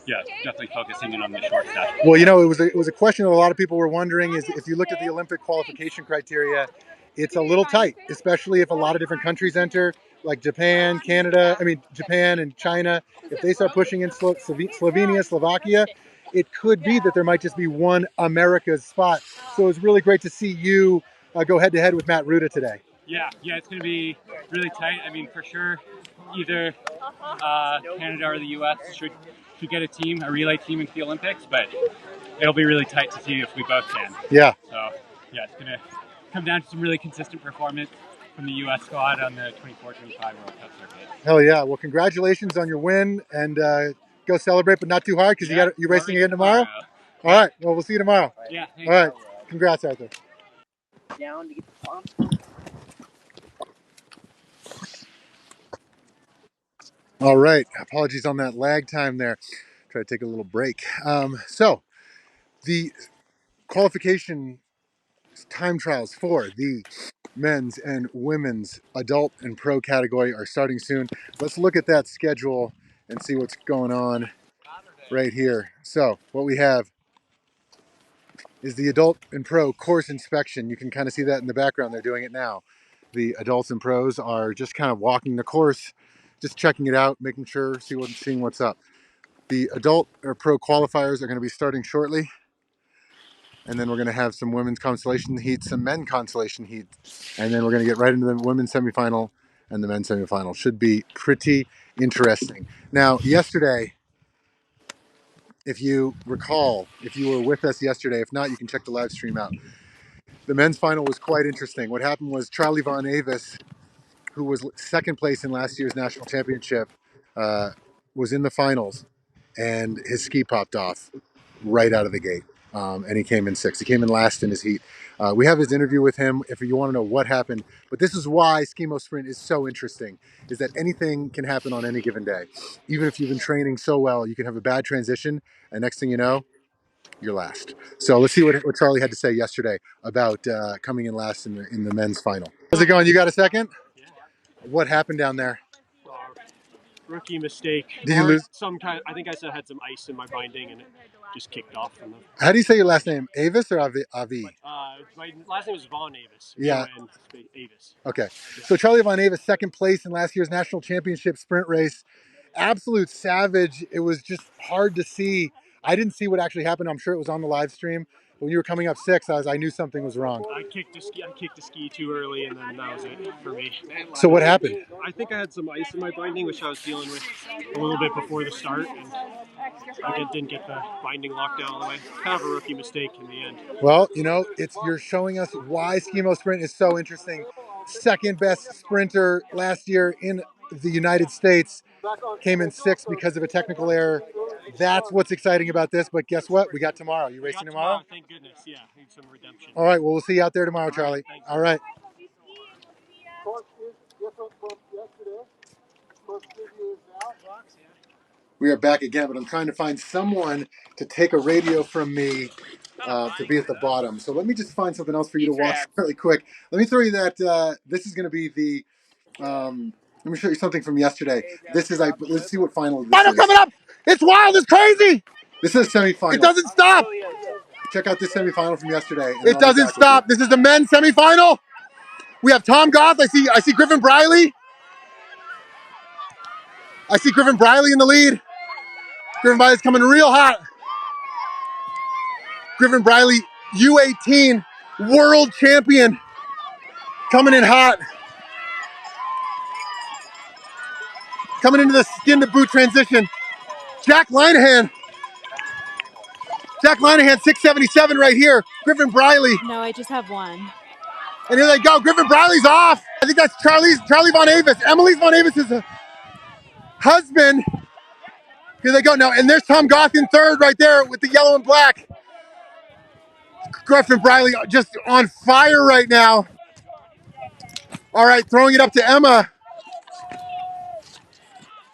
yeah, definitely focusing in on the short stuff. Well, you know, it was a question that a lot of people were wondering is if you looked at the Olympic qualification criteria, it's a little tight, especially if a lot of different countries enter, like Japan, Japan and China. If they start pushing in Slovenia, Slovakia, it could be that there might just be one America's spot. So it was really great to see you go head to head with Matt Ruda today. Yeah, it's going to be really tight. I mean, for sure, either Canada or the U.S. should get a relay team into the Olympics, but it'll be really tight to see if we both can. Yeah. So, yeah, it's going to come down to some really consistent performance from the U.S. squad on the 24-25 World Cup circuit. Hell yeah. Well, congratulations on your win, and go celebrate, but not too hard because you're racing again tomorrow? All right. Well, we'll see you tomorrow. Yeah, thanks. All right. Congrats, Arthur. Down to get the pump. All right. Apologies on that lag time there. Try to take a little break. So the qualification time trials for the men's and women's adult and pro category are starting soon. Let's look at that schedule and see what's going on right here. So what we have is the adult and pro course inspection. You can kind of see that in the background. They're doing it now. The adults and pros are just kind of walking the course, just checking it out, making sure, seeing what's up. The adult or pro qualifiers are going to be starting shortly. and then we're going to have some women's consolation heat, some men consolation heat, and then we're going to get right into the women's semifinal and the men's semifinal. Should be pretty interesting. Now, yesterday, if you recall, if you were with us yesterday, if not, you can check the live stream out. The men's final was quite interesting. What happened was Charlie Von Avis, who was second place in last year's national championship, uh, was in the finals, and his ski popped off right out of the gate, and he came in sixth. He came in last in his heat. We have his interview with him if you want to know what happened. But this is why Schemo Sprint is so interesting, is that anything can happen on any given day. Even if you've been training so well, you can have a bad transition, and next thing you know, you're last. So let's see what Charlie had to say yesterday about coming in last in the men's final. How's it going? You got a second? Yeah. What happened down there? Rookie mistake. Did you lose? I think I had some ice in my binding and it just kicked off. From the, How do you say your last name? Avis or Avi? my last name was Von Avis. Yeah. And Avis. Okay. So Charlie Von Avis, second place in last year's national championship sprint race. Absolute savage. It was just hard to see. I didn't see what actually happened. I'm sure it was on the live stream. When you were coming up sixth, I knew something was wrong. I kicked the ski too early, and then that was it for me. So what happened? I think I had some ice in my binding, which I was dealing with a little bit before the start, and I didn't get the binding locked down all the way. Kind of a rookie mistake in the end. Well, you're showing us why Schemo Sprint is so interesting. Second best sprinter last year in the United States, came in sixth because of a technical error. That's what's exciting about this. But guess what? We got tomorrow. You racing tomorrow? Thank goodness. Yeah, need some redemption. All right. Well, we'll see you out there tomorrow, Charlie. All right. We are back again, but I'm trying to find someone to take a radio from me to be at the bottom. So let me just find something else for you to watch really quick. Let me throw you that. This is going to be the. Let me show you something from yesterday. This is let's see what final this is. Coming up! It's wild! It's crazy! This is a semifinal. It doesn't stop! Check out this semifinal from yesterday. It doesn't stop. This is the men's semifinal. We have Tom Goth. I see Griffin Briley. I see Griffin Briley in the lead. Griffin Briley's coming real hot. Griffin Briley, U18 world champion, coming in hot. Coming into the skin to boot transition. Jack Linehan, 677 right here. Griffin Briley. No, I just have one. And here they go. Griffin Briley's off. I think that's Charlie Von Avis. Emily Von Avis' husband. Here they go now. And there's Tom Goth in third right there with the yellow and black. Griffin Briley just on fire right now. All right, throwing it up to Emma.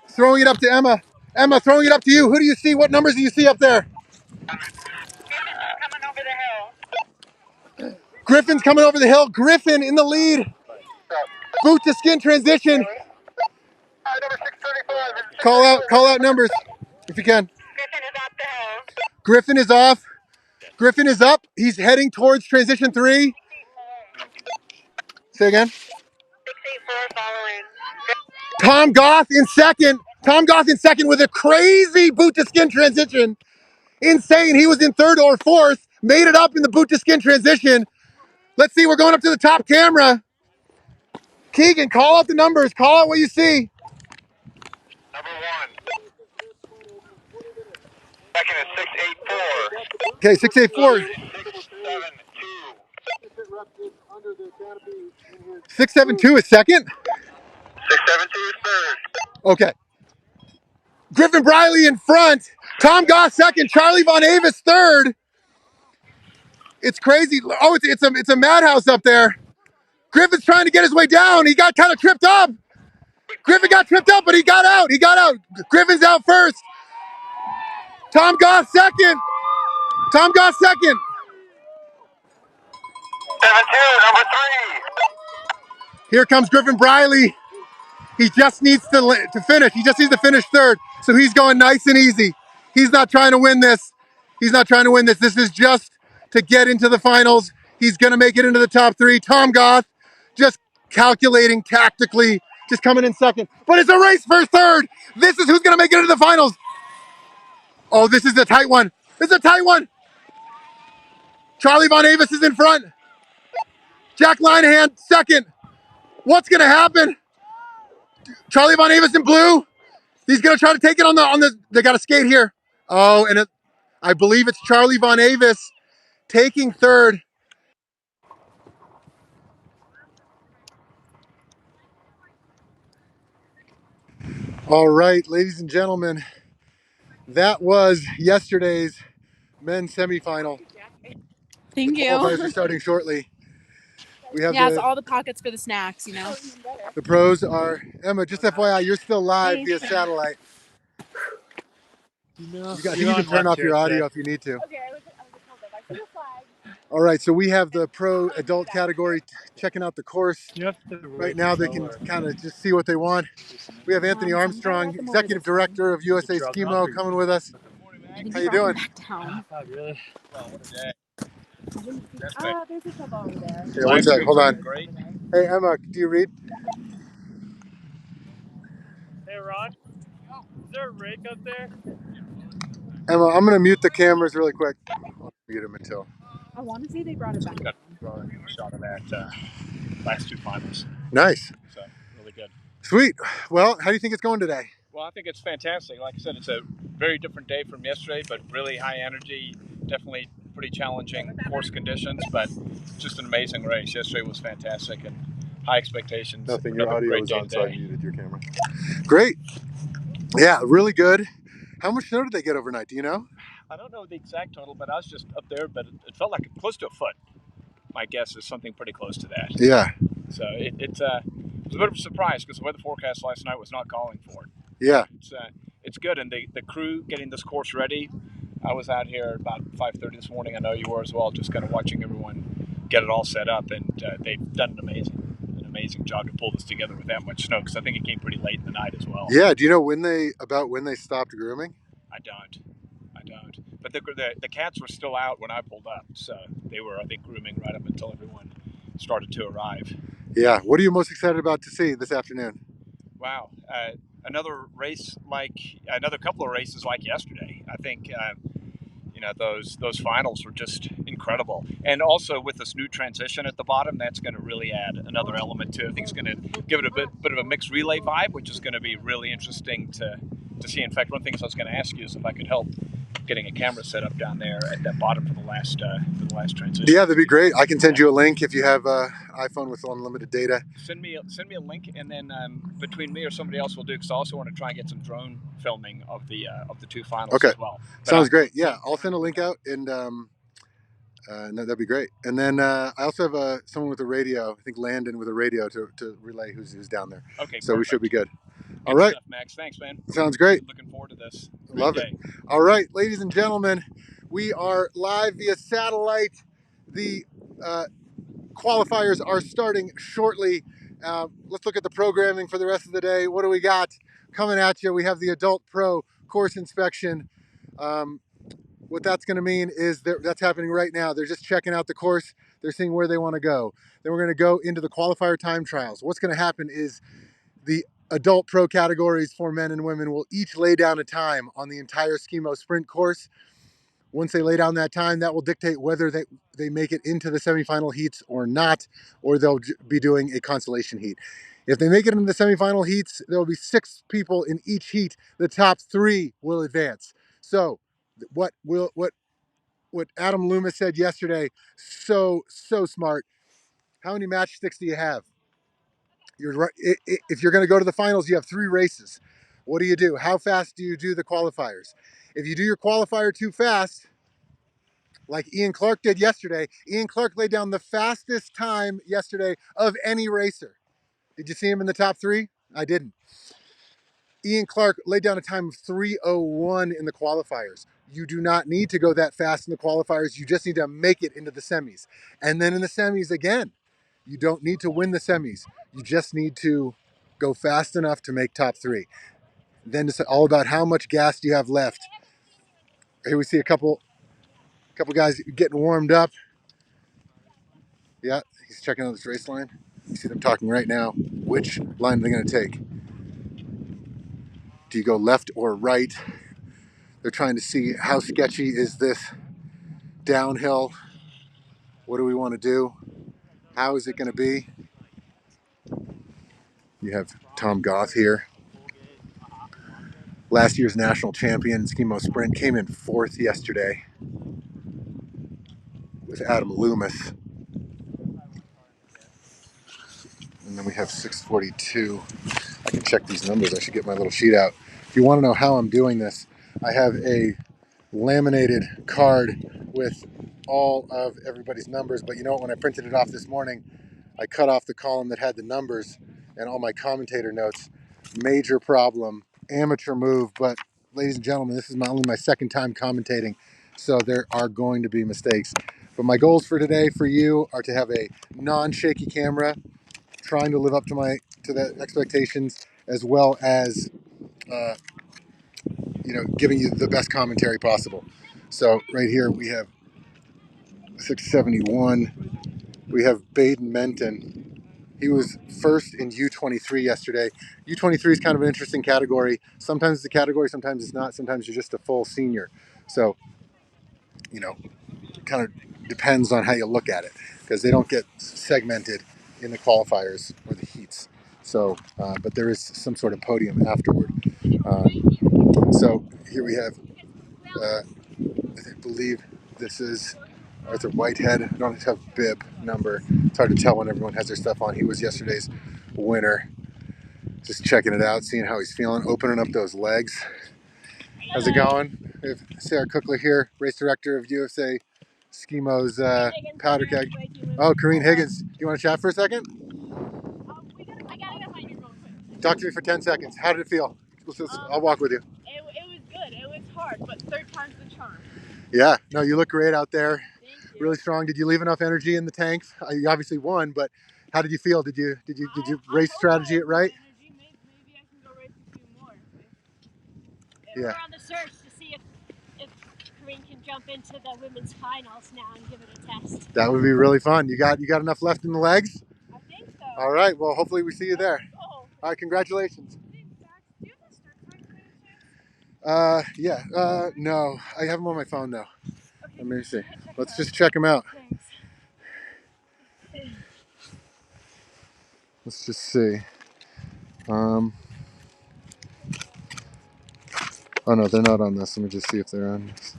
Throwing it up to Emma. Emma, throwing it up to you. Who do you see? What numbers do you see up there? Coming over the hill. Griffin's coming over the hill. Griffin in the lead. Boot to skin transition. Number 635. Call out numbers if you can. Griffin is off the hill. Griffin is off. Griffin is up. He's heading towards transition 3. Say again. 684 following. Tom Goth in second. Tom Goth in second with a crazy boot to skin transition. Insane. He was in third or fourth. Made it up in the boot to skin transition. Let's see. We're going up to the top camera. Keegan, call out the numbers. Call out what you see. Number 1. Second is 684. Okay, 684. 672. 672 is second? 672 is third. Okay. Griffin Briley in front. Tom Goss second. Charlie Von Avis third. It's crazy. Oh, it's a madhouse up there. Griffin's trying to get his way down. He got kind of tripped up. Griffin got tripped up, but he got out. Griffin's out first. Tom Goss second. 72, number 3. Here comes Griffin Briley. He just needs to finish. He just needs to finish third. So he's going nice and easy. He's not trying to win this. This is just to get into the finals. He's going to make it into the top 3. Tom Goth just calculating tactically, just coming in second. But it's a race for third. This is who's going to make it into the finals. Oh, this is a tight one. Charlie Von Avis is in front. Jack Linehan second. What's going to happen? Charlie Von Avis in blue. He's going to try to take it on the. They got to skate here. Oh, and I believe it's Charlie Von Avis taking third. All right, ladies and gentlemen, that was yesterday's men's semifinal. The Thank qualifiers are you. starting shortly. We have Yeah, it's all the pockets for the snacks, you know. the pros are Emma. Just FYI, you're still live Hey. via satellite. No, You can turn off your audio if you need to. All right, so we have the pro adult category checking out the course. Right now, they can kind of just see what they want. We have Anthony Armstrong, Executive Director of USA Schemo, coming with us. How you doing? Back down. Not really. Well, what a day. That's There's a tub over there. Okay, one sec, hold on. great. Hey, Emma, do you read? Hey, Ron, is there a rake up there? Emma, I'm going to mute the cameras really quick. I'll mute them until. I want to say they brought it back. Got a shot of that last two finals. Nice. So, really good. Sweet. Well, how do you think it's going today? Well, I think it's fantastic. Like I said, it's a very different day from yesterday, but really high energy, definitely pretty challenging course conditions, but just an amazing race. Yesterday was fantastic and high expectations. Nothing. Your Another audio great was day on, so I today. muted your camera. Great. Yeah, really good. How much snow did they get overnight? Do you know? I don't know the exact total, but I was just up there, but it felt like close to a foot. My guess is something pretty close to that. Yeah. So it was a bit of a surprise because the weather forecast last night was not calling for it. Yeah. It's good, and the crew getting this course ready. I was out here about 5:30 this morning. I know you were as well, just kind of watching everyone get it all set up, and they've done an amazing job to pull this together with that much snow. Because I think it came pretty late in the night as well. Yeah. Do you know when they stopped grooming? I don't. But the cats were still out when I pulled up, so they were, I think, grooming right up until everyone started to arrive. Yeah. What are you most excited about to see this afternoon? Wow. Another couple of races like yesterday. I think, those finals were just incredible. And also with this new transition at the bottom, that's going to really add another element to it. I think it's going to give it a bit of a mixed relay vibe, which is going to be really interesting to see. In fact, one thing I was going to ask you is if I could help getting a camera set up down there at that bottom for the last transition. Yeah, that'd be great. I can send you a link if you have an iPhone with unlimited data. Send me a link, and then between me or somebody else will do, because I also want to try and get some drone filming of the two finals as well. Sounds great. Yeah, I'll send a link out, and that'd be great. And then I also have someone with a radio. I think Landon with a radio to relay who's down there. Okay, so perfect. We should be good. Good All right, stuff, Max. Thanks, man. Sounds great. Looking forward to this. Love it. All right, ladies and gentlemen, we are live via satellite. The qualifiers are starting shortly. Let's look at the programming for the rest of the day. What do we got coming at you? We have the Adult Pro course inspection. What that's going to mean is that's happening right now. They're just checking out the course. They're seeing where they want to go. Then we're going to go into the qualifier time trials. What's going to happen is the Adult Pro categories for men and women will each lay down a time on the entire schemo sprint course. Once they lay down that time, that will dictate whether they make it into the semifinal heats or not, or they'll be doing a consolation heat. If they make it into the semifinal heats, there will be 6 people in each heat. The top 3 will advance. So what Adam Loomis said yesterday, so smart. How many matchsticks do you have? If you're going to go to the finals, you have 3 races. What do? How fast do you do the qualifiers? If you do your qualifier too fast, like Ian Clark did yesterday, Ian Clark laid down the fastest time yesterday of any racer. Did you see him in the top 3? I didn't. Ian Clark laid down a time of 3:01 in the qualifiers. You do not need to go that fast in the qualifiers. You just need to make it into the semis. And then in the semis again, you don't need to win the semis. You just need to go fast enough to make top 3. Then it's all about how much gas do you have left. Here we see a couple guys getting warmed up. Yeah, he's checking out this race line. You see them talking right now. Which line are they going to take? Do you go left or right? They're trying to see how sketchy is this downhill. What do we want to do? How is it going to be? You have Tom Goth here. Last year's national champion, schemo sprint, came in 4th yesterday with Adam Loomis. And then we have 642. I can check these numbers. I should get my little sheet out. If you want to know how I'm doing this, I have a laminated card with all of everybody's numbers. But you know what? When I printed it off this morning, I cut off the column that had the numbers and all my commentator notes. Major problem, amateur move. But ladies and gentlemen, this is only my 2nd time commentating, so there are going to be mistakes. But my goals for today for you are to have a non-shaky camera, trying to live up to the expectations, as well as giving you the best commentary possible. So right here we have 671. We have Baden Menton. He was first in U23 yesterday. U23 is kind of an interesting category. Sometimes it's a category, sometimes it's not. Sometimes you're just a full senior. So, it kind of depends on how you look at it, because they don't get segmented in the qualifiers or the heats. So, but there is some sort of podium afterward. So here we have, I believe this is Arthur Whitehead. I don't have bib number. It's hard to tell when everyone has their stuff on. He was yesterday's winner. Just checking it out, seeing how he's feeling, opening up those legs. How's it going? We have Sarah Cookler here, race director of USA Schemo's powder keg. Oh, Kareen Higgins. You want to chat for a second? I gotta go find you real quick. Talk to me for 10 seconds. How did it feel? I'll walk with you. It was good. It was hard, but 3rd time's the charm. Yeah, no, you look great out there. Thank you. Really strong. Did you leave enough energy in the tank? You obviously won, but how did you feel? Did you race strategy it right? Maybe I can go race a few more. Yeah. We're on the search to see if Kareem can jump into the women's finals now and give it a test. That would be really fun. You got enough left in the legs? I think so. All right. Well, hopefully we see you there. Oh. All right. Congratulations. Do you have the start time by any chance? Yeah. No, I have them on my phone though. Okay. Let me see. Let's just check them out. Thanks. Let's just see. Oh no, they're not on this. Let me just see if they're on this.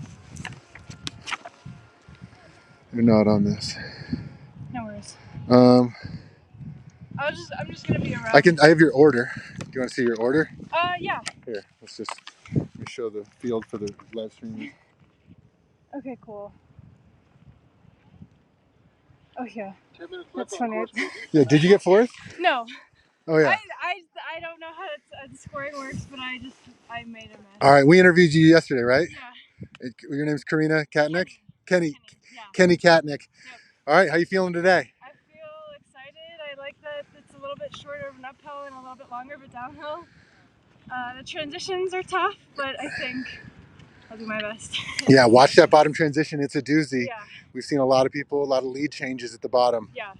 They're not on this. No worries. Um, I'm just gonna be around. I have your order. Do you want to see your order? Yeah. Here, let me show the field for the live stream. Okay, cool. Oh yeah. That's funny. Yeah, did you get 4th? No. Oh yeah. I don't know how the scoring works, but I made a mess. All right, we interviewed you yesterday, right? Yeah. Your name's Karina Katnick? Kenny Yeah. Kenny Katnick. Yep. All right, how you feeling today? I feel excited. I like that it's a little bit shorter of an uphill and a little bit longer of a downhill. The transitions are tough, but I think I'll do my best. Yeah, watch that bottom transition. It's a doozy. Yeah. We've seen a lot of people, a lot of lead changes at the bottom. Yeah.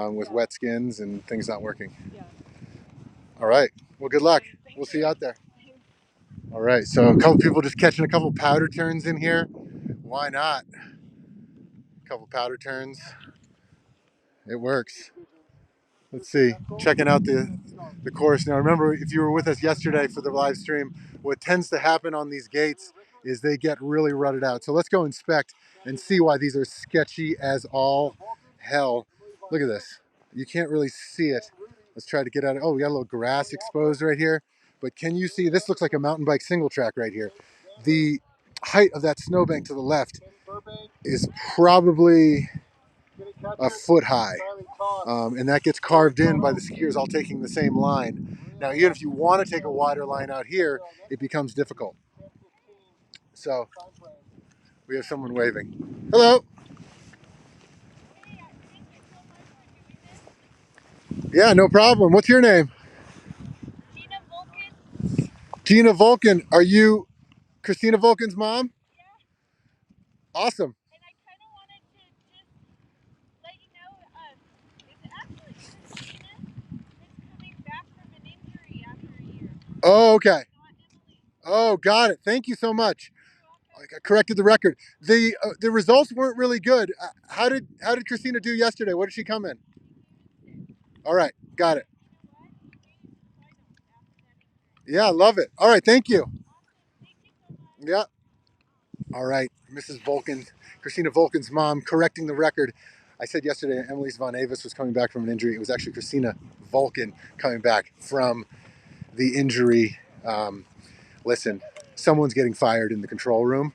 With wet skins and things not working. Yeah. All right. Well, good luck. We'll see you out there. All right. So a couple people just catching a couple powder turns in here. Why not? A couple powder turns. It works. Let's see. Checking out the course. Now, remember, if you were with us yesterday for the live stream, what tends to happen on these gates is they get really rutted out. So let's go inspect and see why these are sketchy as all hell. Look at this. You can't really see it. Let's try to get out of, oh, we got a little grass exposed right here. But can you see, this looks like a mountain bike single track right here. The height of that snowbank to the left is probably a foot high. And that gets carved in by the skiers all taking the same line. Now, even if you want to take a wider line out here, it becomes difficult. So we have someone waving. Hello. Yeah, no problem. What's your name? Gina Vulcan. Gina Vulcan. Are you Christina Vulcan's mom? Yeah. Awesome. And I kind of wanted to just let you know, it's actually Christina is coming back from an injury after a year. Oh, okay. Not Emily. Oh, got it. Thank you so much. I corrected the record. The results weren't really good. How did Christina do yesterday? What did she come in? All right, got it. Yeah, love it. All right, thank you. Yeah. All right, Mrs. Vulcan, Christina Vulcan's mom, correcting the record. I said yesterday Emily's Von Avis was coming back from an injury. It was actually Christina Vulcan coming back from the injury. Listen, someone's getting fired in the control room,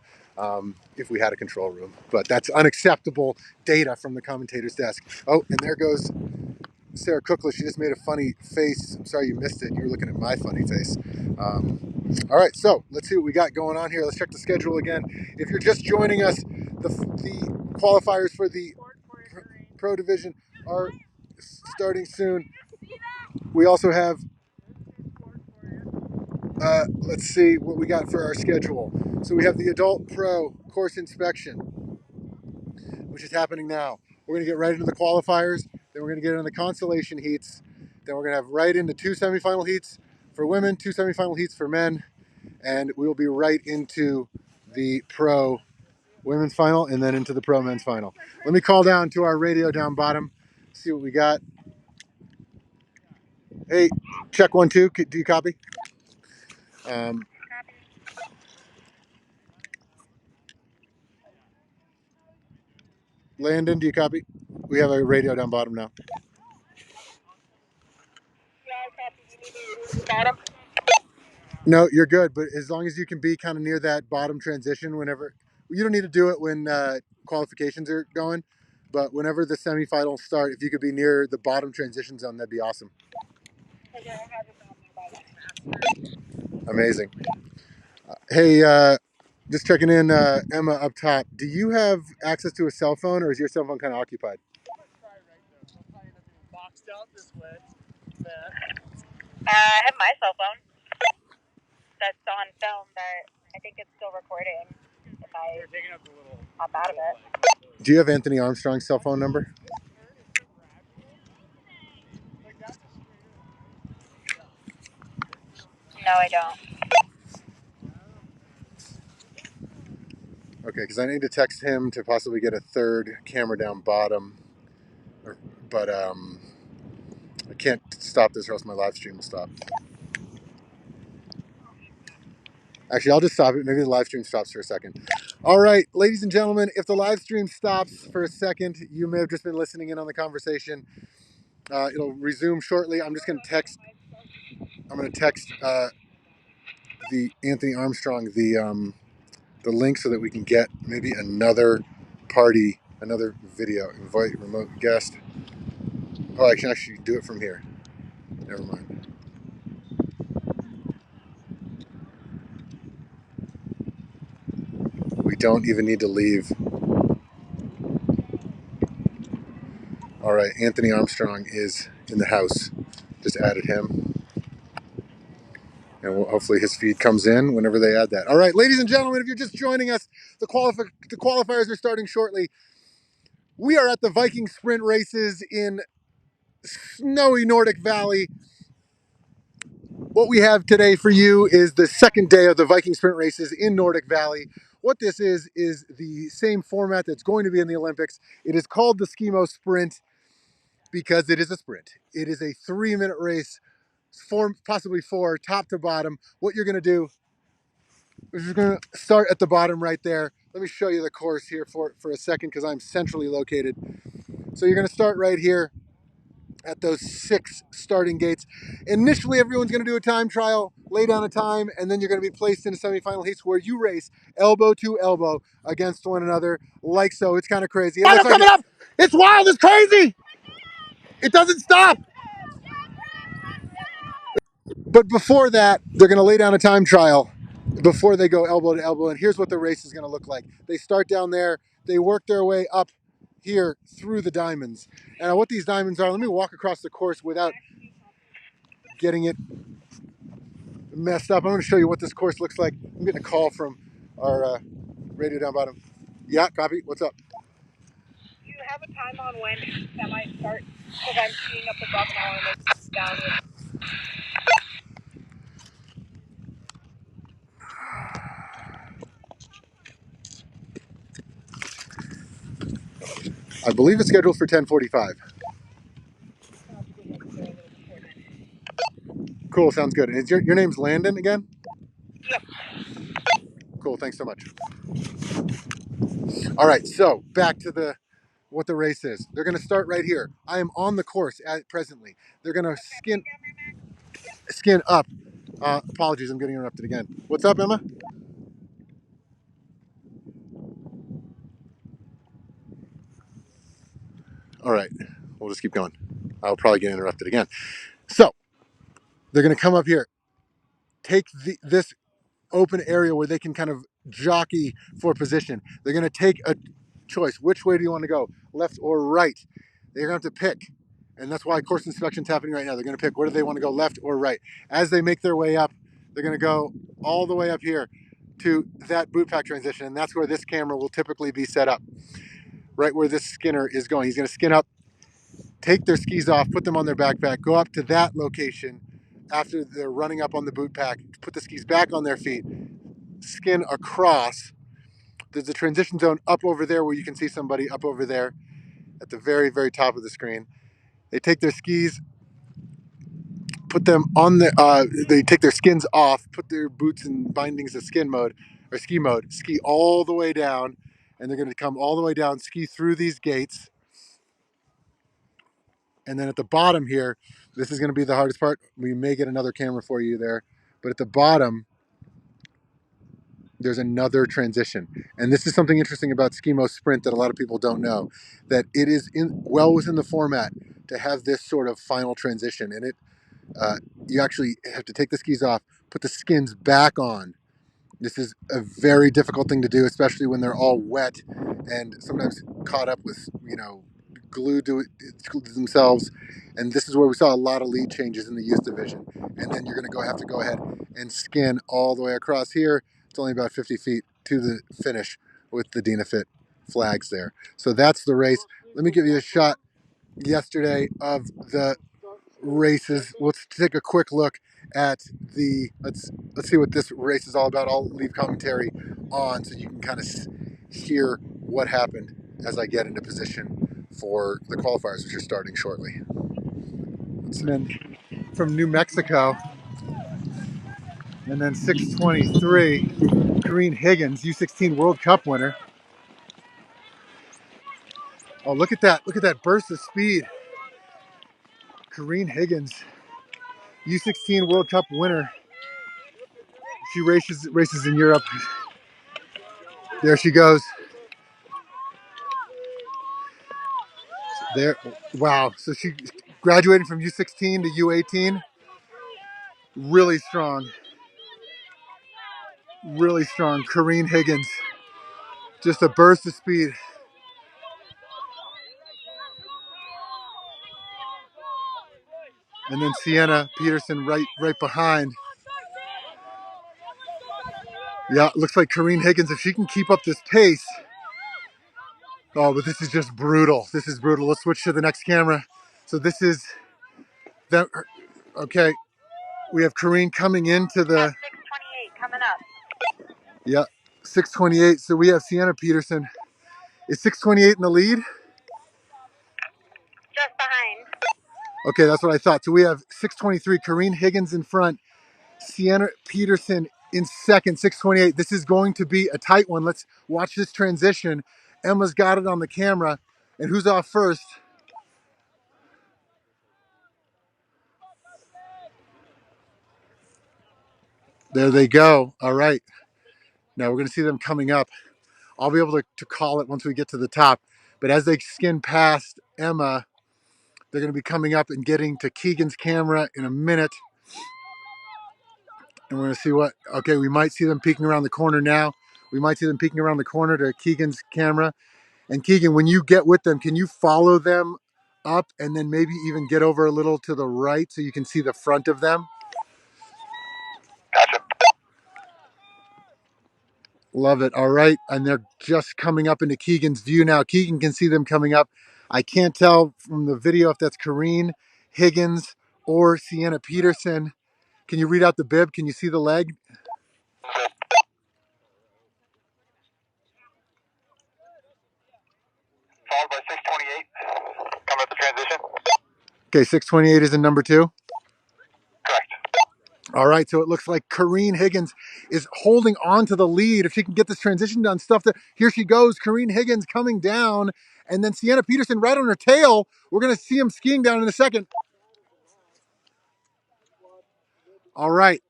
if we had a control room. But that's unacceptable data from the commentator's desk. Oh, and there goes Sarah Cookler. She just made a funny face. I'm sorry you missed it. You were looking at my funny face. All right, so let's see what we got going on here. Let's check the schedule again. If you're just joining us, the qualifiers for the Pro Division are starting soon. We also have, let's see what we got for our schedule. So we have the Adult Pro course inspection, which is happening now. We're going to get right into the qualifiers. Then we're going to get into the consolation heats. Then we're going to have right into 2 semifinal heats for women, 2 semifinal heats for men. And we will be right into the Pro women's final and then into the Pro men's final. Let me call down to our radio down bottom, see what we got. Hey, check 1, 2. Do you copy? Landon, do you copy? We have a radio down bottom now. Bottom. No, you're good, but as long as you can be kind of near that bottom transition whenever, you don't need to do it when qualifications are going, but whenever the semifinals start, if you could be near the bottom transition zone, that'd be awesome. Amazing. Hey, just checking in, Emma up top. Do you have access to a cell phone, or is your cell phone kind of occupied? I have my cell phone that's on film, but I think it's still recording if I hop out of it. Do you have Anthony Armstrong's cell phone number? No, I don't. Okay, because I need to text him to possibly get a third camera down bottom, but I can't stop this or else my live stream will stop. Actually, I'll just stop it. Maybe the live stream stops for a second. All right, ladies and gentlemen, if the live stream stops for a second, you may have just been listening in on the conversation. It'll resume shortly. I'm just going to text. I'm going to text the Anthony Armstrong the link so that we can get maybe another party, another video. Invite remote guest. Oh, I can actually do it from here. Never mind. We don't even need to leave. All right, Anthony Armstrong is in the house. Just added him. And hopefully his feed comes in whenever they add that. All right, ladies and gentlemen, if you're just joining us, the qualifiers are starting shortly. We are at the Viking sprint races in snowy Nordic Valley. What we have today for you is the second day of the Viking sprint races in Nordic Valley. What this is the same format that's going to be in the Olympics. It is called the Schemo Sprint because it is a sprint. It is a 3-minute race, possibly 4, top to bottom. What you're going to do is you're going to start at the bottom right there. Let me show you the course here for a second because I'm centrally located. So you're going to start right here at those 6 starting gates. Initially, everyone's going to do a time trial, lay down a time, and then you're going to be placed into semifinal heats where you race elbow to elbow against one another, like so. It's kind of crazy. It coming up! It's wild! It's crazy! It doesn't stop! But before that, they're going to lay down a time trial before they go elbow to elbow, and here's what the race is going to look like. They start down there, they work their way up here through the diamonds. And what these diamonds are, let me walk across the course without getting it messed up. I'm going to show you what this course looks like. I'm getting a call from our radio down bottom. Yeah, copy. What's up? Do you have a time on when that might start? Because I'm seeing up above now and it's down. I believe it's scheduled for 10:45. Cool, sounds good. And is your name's Landon again? Yep. Cool, thanks so much. All right, so back to what the race is. They're going to start right here. I am on the course presently. They're going to skin up. Apologies, I'm getting interrupted again. What's up, Emma? All right, we'll just keep going. I'll probably get interrupted again. So they're going to come up here, take this open area where they can kind of jockey for position. They're going to take a choice. Which way do you want to go, left or right? They're going to have to pick. And that's why course inspection's happening right now. They're going to pick where do they want to go, left or right. As they make their way up, they're going to go all the way up here to that boot pack transition. And that's where this camera will typically be set up, right where this skinner is going. He's going to skin up, take their skis off, put them on their backpack, go up to that location after they're running up on the boot pack, put the skis back on their feet, skin across. There's a transition zone up over there where you can see somebody up over there at the very, very top of the screen. They take their skis, put them on they take their skins off, put their boots and bindings to skin mode or ski mode, ski all the way down, and they're going to come all the way down, ski through these gates. And then at the bottom here, this is going to be the hardest part. We may get another camera for you there, but at the bottom, there's another transition. And this is something interesting about Schemo Sprint that a lot of people don't know, that it is well within the format to have this sort of final transition. And you actually have to take the skis off, put the skins back on. This is a very difficult thing to do, especially when they're all wet and sometimes caught up with, glue to themselves. And this is where we saw a lot of lead changes in the youth division. And then you're going to have to go ahead and skin all the way across here. It's only about 50 feet to the finish with the Dynafit flags there. So that's the race. Let me give you a shot yesterday of the races. Let's take a quick look at let's see what this race is all about. I'll leave commentary on so you can kind of hear what happened as I get into position for the qualifiers, which are starting shortly. It's men from New Mexico, and then 623, Green Higgins, U16 World Cup winner. Oh, look at that! Look at that burst of speed. Corrine Higgins, U16 World Cup winner. She races in Europe. There she goes. There, wow. So she graduated from U16 to U18. Really strong. Really strong. Corrine Higgins. Just a burst of speed. And then Sienna Peterson right behind. Yeah, looks like Corrine Higgins, if she can keep up this pace. Oh, but this is just brutal. This is brutal. Let's switch to the next camera. So this is that. Okay, we have Corrine coming into the 628 coming up. Yeah, 628. So we have Sienna Peterson. Is 628 in the lead? Just behind. Okay, that's what I thought. So we have 623, Corrine Higgins in front, Sienna Peterson in second, 628. This is going to be a tight one. Let's watch this transition. Emma's got it on the camera. And who's off first? There they go. All right. Now we're going to see them coming up. I'll be able to call it once we get to the top. But as they skin past Emma, they're going to be coming up and getting to Keegan's camera in a minute. And we're going to see okay, we might see them peeking around the corner now. We might see them peeking around the corner to Keegan's camera. And Keegan, when you get with them, can you follow them up and then maybe even get over a little to the right so you can see the front of them? Gotcha. Love it. All right. And they're just coming up into Keegan's view now. Keegan can see them coming up. I can't tell from the video if that's Corrine Higgins or Sienna Peterson. Can you read out the bib? Can you see the leg? Followed by 628. Okay, 6:28 is in number 2. Correct. All right, so it looks like Kareen Higgins is holding on to the lead. If she can get this transition done, here she goes. Kareen Higgins coming down, and then Sienna Peterson right on her tail. We're going to see him skiing down in a second. All right,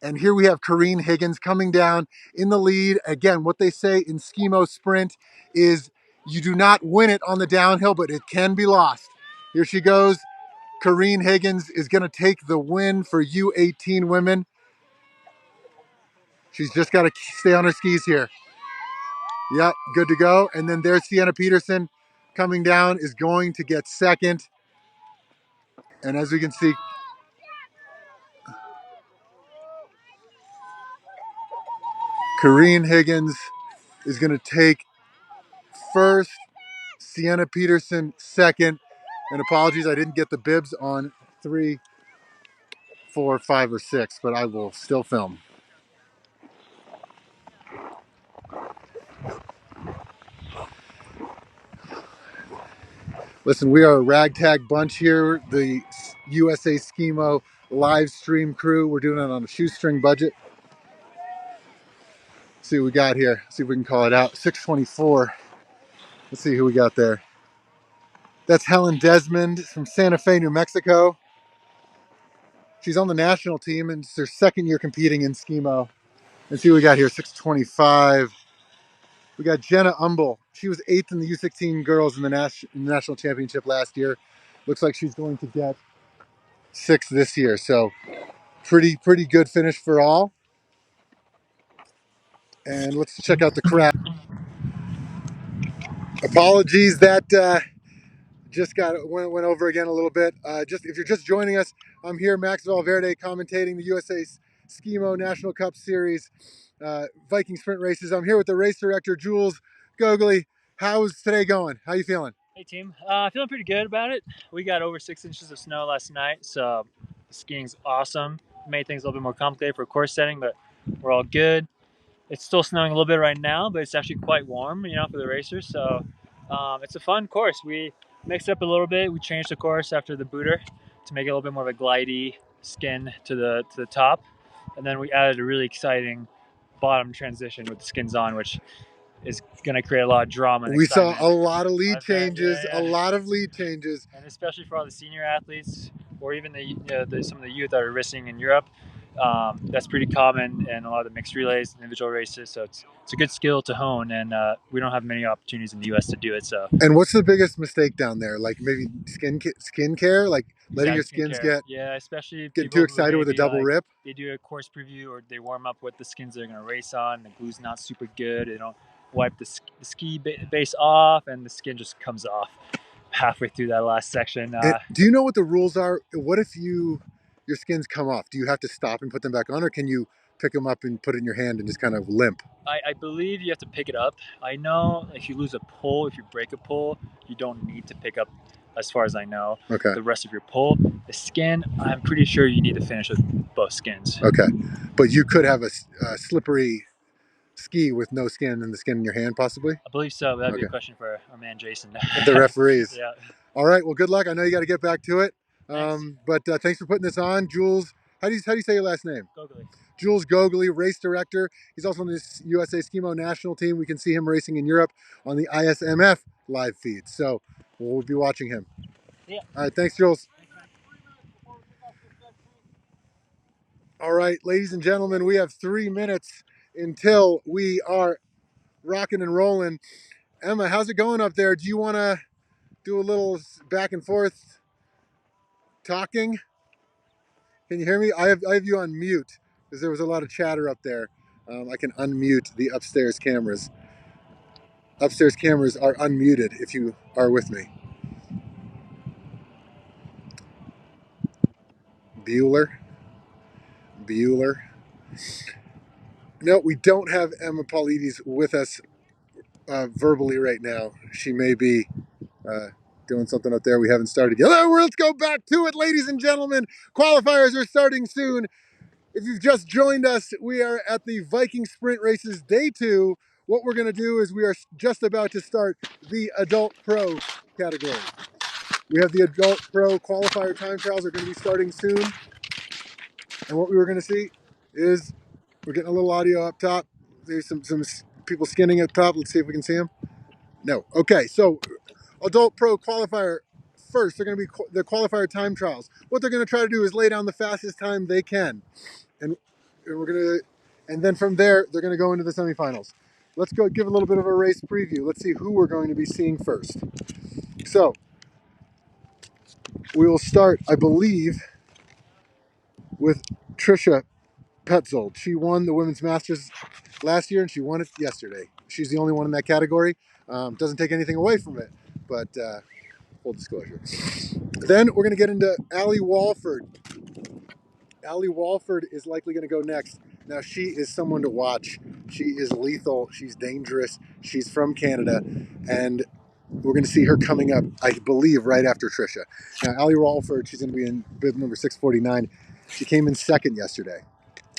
and here we have Kareen Higgins coming down in the lead. Again, what they say in schemo sprint is you do not win it on the downhill, but it can be lost. Here she goes. Kareen Higgins is going to take the win for U18 women. She's just got to stay on her skis here. Yep, good to go. And then there's Sienna Peterson coming down, is going to get second. And as we can see, Kareen Higgins is going to take first, Sienna Peterson second. And apologies, I didn't get the bibs on 3, 4, 5, or 6, but I will still film. Listen, we are a ragtag bunch here, the USA Schemo live stream crew. We're doing it on a shoestring budget. Let's see what we got here. See if we can call it out. 6:24. Let's see who we got there. That's Helen Desmond from Santa Fe, New Mexico. She's on the national team and it's her second year competing in Schemo. And see what we got here. 6:25. We got Jenna Umble. She was 8th in the U16 girls in the national championship last year. Looks like she's going to get 6th this year. So pretty good finish for all. And let's check out the crowd. Apologies that just went over again a little bit. Just if you're just joining us, I'm here, Max Valverde, commentating the USA Schemo National Cup Series Viking sprint races. I'm here with the race director, Jules Gogoli. How's today going? How you feeling? Hey team, feeling pretty good about it. We got over 6 inches of snow last night, so skiing's awesome. Made things a little bit more complicated for course setting, but we're all good. It's still snowing a little bit right now, but it's actually quite warm, for the racers. So it's a fun course. We mixed it up a little bit. We changed the course after the booter to make it a little bit more of a glidey skin to the top, and then we added a really exciting bottom transition with the skins on, which is going to create a lot of drama and We excitement. saw a lot of lead changes, yeah. a lot of lead changes. And especially for all the senior athletes or even some of the youth that are racing in Europe, that's pretty common in a lot of the mixed relays, individual races. So it's a good skill to hone, and we don't have many opportunities in the U.S. to do it. So. And what's the biggest mistake down there? Like maybe skin care, like letting your skins get especially get too excited with a double rip. They do a course preview or they warm up with the skins they're going to race on. The glue's not super good. They don't wipe the ski base off, and the skin just comes off halfway through that last section. Do you know what the rules are? What if your skins come off? Do you have to stop and put them back on, or can you pick them up and put it in your hand and just kind of limp? I believe you have to pick it up. I know if you lose a pull, if you break a pull, you don't need to pick up, as far as I know, the rest of your pull. The skin, I'm pretty sure you need to finish with both skins. Okay. But you could have a slippery ski with no skin and the skin in your hand, possibly? I believe so. That'd be a question for our man Jason. The referees. Yeah. All right. Well, good luck. I know you got to get back to it. Thanks. But thanks for putting this on, Jules. How do you say your last name? Gogoli. Jules Gogoli, race director. He's also on this USA Schemo national team. We can see him racing in Europe on the ISMF live feed. So we'll be watching him. Yeah. All right. Thanks, Jules. All right, ladies and gentlemen, we have 3 minutes until we are rocking and rolling. Emma, how's it going up there? Do you want to do a little back and forth talking? Can you hear me? I have you on mute because there was a lot of chatter up there. I can unmute the upstairs cameras. Upstairs cameras are unmuted if you are with me. Bueller. No, we don't have Emma Paulides with us verbally right now. She may be doing something up there we haven't started yet. Let's go back to it, ladies and gentlemen. Qualifiers are starting soon. If you've just joined us, we are at the Viking Sprint Races Day 2. What we're going to do is we are just about to start the Adult Pro category. We have the adult pro qualifier time trials are going to be starting soon. And what we were going to see is we're getting a little audio up top. There's some people skinning up top. Let's see if we can see them. No. Okay, so adult pro qualifier first. They're going to be the qualifier time trials. What they're going to try to do is lay down the fastest time they can, and we're going to, and then from there they're going to go into the semifinals. Let's go give a little bit of a race preview. Let's see who we're going to be seeing first. So we will start, I believe, with Trisha Petzold. She won the women's masters last year and she won it yesterday. She's the only one in that category. Doesn't take anything away from it, but full disclosure. Then we're going to get into Allie Walford. Allie Walford is likely going to go next. Now, she is someone to watch. She is lethal. She's dangerous. She's from Canada. And we're going to see her coming up, I believe, right after Trisha. Now, Allie Walford, she's going to be in bib number 649. She came in second yesterday.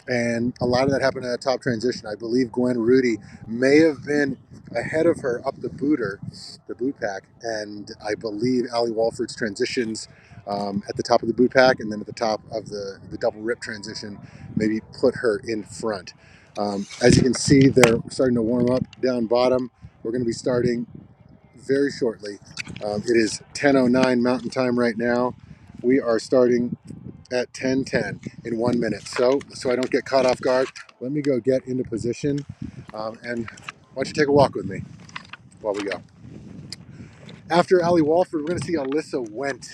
And a lot of that happened at a top transition. I believe Gwen Rudy may have been ahead of her up the boot pack. And I believe Allie Walford's transitions at the top of the boot pack and then at the top of the double rip transition maybe put her in front. As you can see, they're starting to warm up down bottom. We're going to be starting very shortly. It is 10:09 Mountain Time right now. We are starting at 10:10 in 1 minute. So I don't get caught off guard, let me go get into position. And why don't you take a walk with me while we go. After Allie Walford, we're going to see Alyssa Wendt.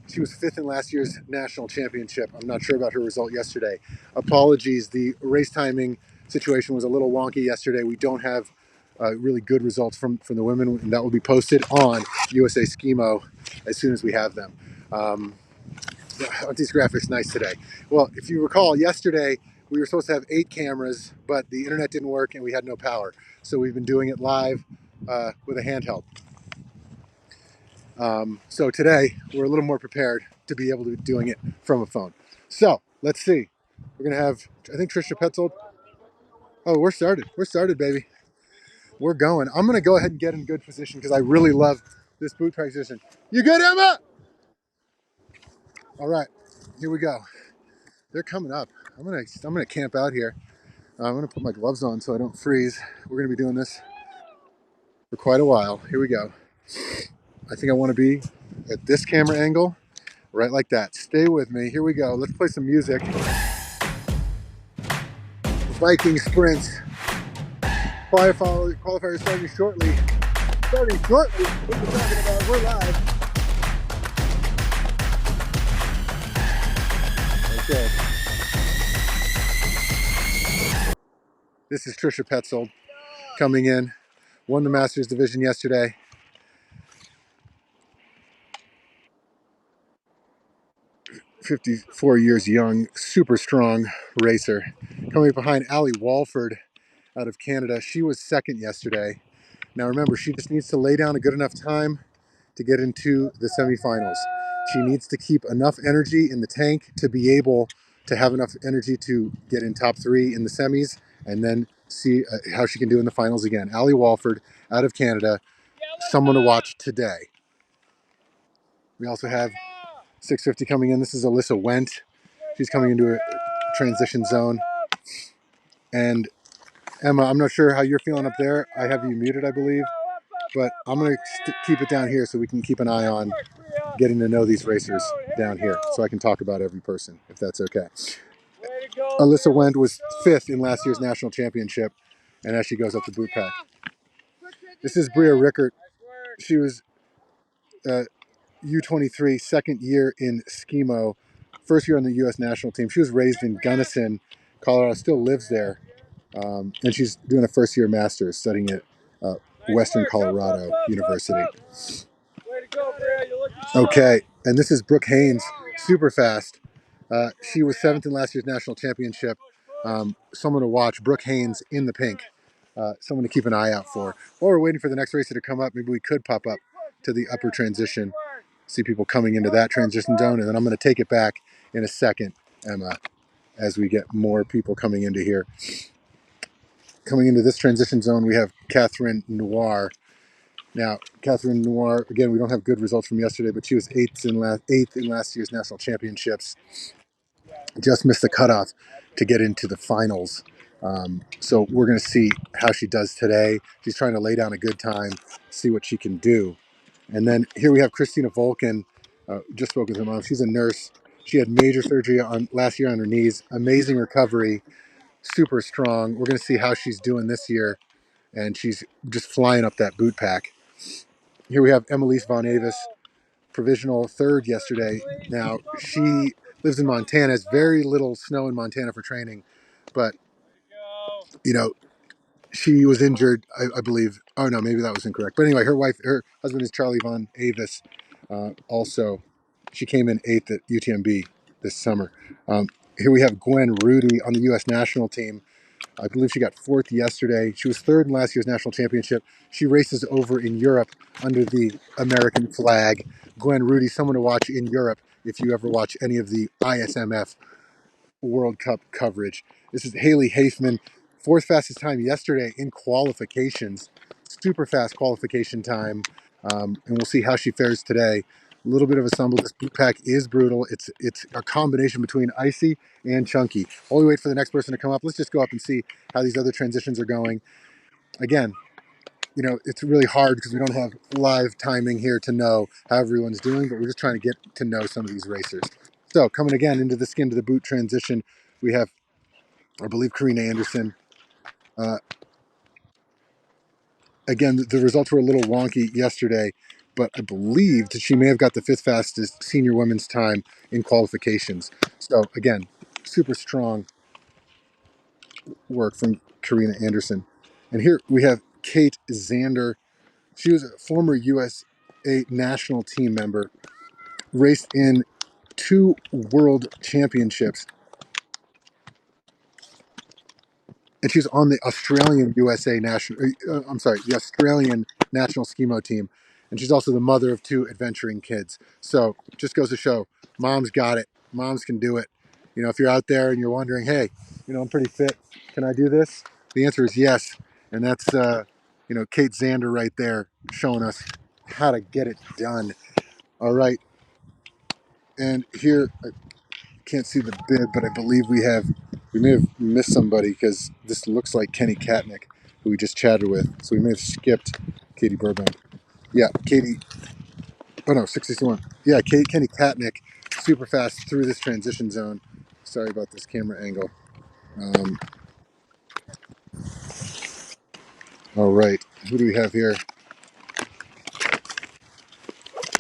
She was fifth in last year's national championship. I'm not sure about her result yesterday. Apologies, the race timing situation was a little wonky yesterday. We don't have really good results from the women, and that will be posted on USA Schemo as soon as we have them. Aren't these graphics nice today? Well, if you recall, yesterday we were supposed to have 8 cameras, but the internet didn't work and we had no power. So we've been doing it live with a handheld. So today we're a little more prepared to be able to be doing it from a phone. So let's see. We're gonna have, I think Trisha Petzold. Oh, we're started. We're started, baby. We're going. I'm gonna go ahead and get in good position because I really love this boot position. You good, Emma? All right, here we go. They're coming up. I'm gonna camp out here. I'm gonna put my gloves on so I don't freeze. We're gonna be doing this for quite a while. Here we go. I think I want to be at this camera angle, right like that. Stay with me. Here we go. Let's play some music. Viking sprints. Qualifier starting shortly. Starting shortly. What are we talking about? We're live. Okay. This is Trisha Petzold coming in. Won the Masters division yesterday. 54 years young, super strong racer. Coming behind Allie Walford out of Canada. She was second yesterday. Now remember, she just needs to lay down a good enough time to get into the semifinals. She needs to keep enough energy in the tank to be able to have enough energy to get in top 3 in the semis and then see how she can do in the finals again. Allie Walford out of Canada, someone to watch today. We also have 650 coming in. This is Alyssa Wendt. She's coming into a transition zone. And Emma, I'm not sure how you're feeling up there. I have you muted, I believe. But I'm going to keep it down here so we can keep an eye on getting to know these racers down here so I can talk about every person, if that's okay. Alyssa Wendt was 5th in last year's national championship, and as she goes up the boot pack. This is Bria Rickert. She was U23, second year in schemo, first year on the U.S. national team. She was raised in Gunnison, Colorado, still lives there, and she's doing a first-year master's studying at Western Colorado University. Okay, and this is Brooke Haynes, super fast. She was 7th in last year's national championship. Someone to watch, Brooke Haynes in the pink. Someone to keep an eye out for. While we're waiting for the next racer to come up, maybe we could pop up to the upper transition, see people coming into that transition zone, and then I'm going to take it back in a second, Emma, as we get more people coming into here. Coming into this transition zone, we have Catherine Noir. Now, Catherine Noir, again, we don't have good results from yesterday, but she was eighth in last year's national championships. Just missed the cutoff to get into the finals. So we're going to see how she does today. She's trying to lay down a good time, see what she can do. And then here we have Christina Volkin. Just spoke with her mom. She's a nurse. She had major surgery last year on her knees. Amazing recovery, super strong. We're going to see how she's doing this year, and she's just flying up that boot pack. Here we have Emelise Von Avis, provisional third yesterday. Now, she lives in Montana. It's very little snow in Montana for training, but, you know, she was injured, I believe. Oh, no, maybe that was incorrect. But anyway, her husband is Charlie Von Avis. Also, she came in eighth at UTMB this summer. Here we have Gwen Rudy on the U.S. national team. I believe she got fourth yesterday. She was third in last year's national championship. She races over in Europe under the American flag. Gwen Rudy, someone to watch in Europe if you ever watch any of the ISMF World Cup coverage. This is Haley Hafman, fourth fastest time yesterday in qualifications. Super fast qualification time. And we'll see how she fares today. A little bit of a stumble. This boot pack is brutal. It's a combination between icy and chunky. While we wait for the next person to come up, let's just go up and see how these other transitions are going. Again, it's really hard because we don't have live timing here to know how everyone's doing, but we're just trying to get to know some of these racers. So coming again into the skin to the boot transition, we have, I believe, Karina Anderson. Again, the results were a little wonky yesterday, but I believe that she may have got the fifth fastest senior women's time in qualifications. So again, super strong work from Karina Anderson. And here we have Kate Zander. She was a former USA national team member, raced in 2 world championships, and she's on the Australian USA national. The Australian national schemo team, and she's also the mother of 2 adventuring kids. So just goes to show, moms got it. Moms can do it. If you're out there and you're wondering, hey, I'm pretty fit. Can I do this? The answer is yes, and that's Kate Zander right there showing us how to get it done. All right, and here I can't see the bib, but I believe we may have missed somebody because this looks like Kenny Katnick, who we just chatted with. So we may have skipped Katie Burbank. Yeah, Katie. Oh no, 661. Yeah, Kenny Katnick, super fast through this transition zone. Sorry about this camera angle. Um, all right, who do we have here?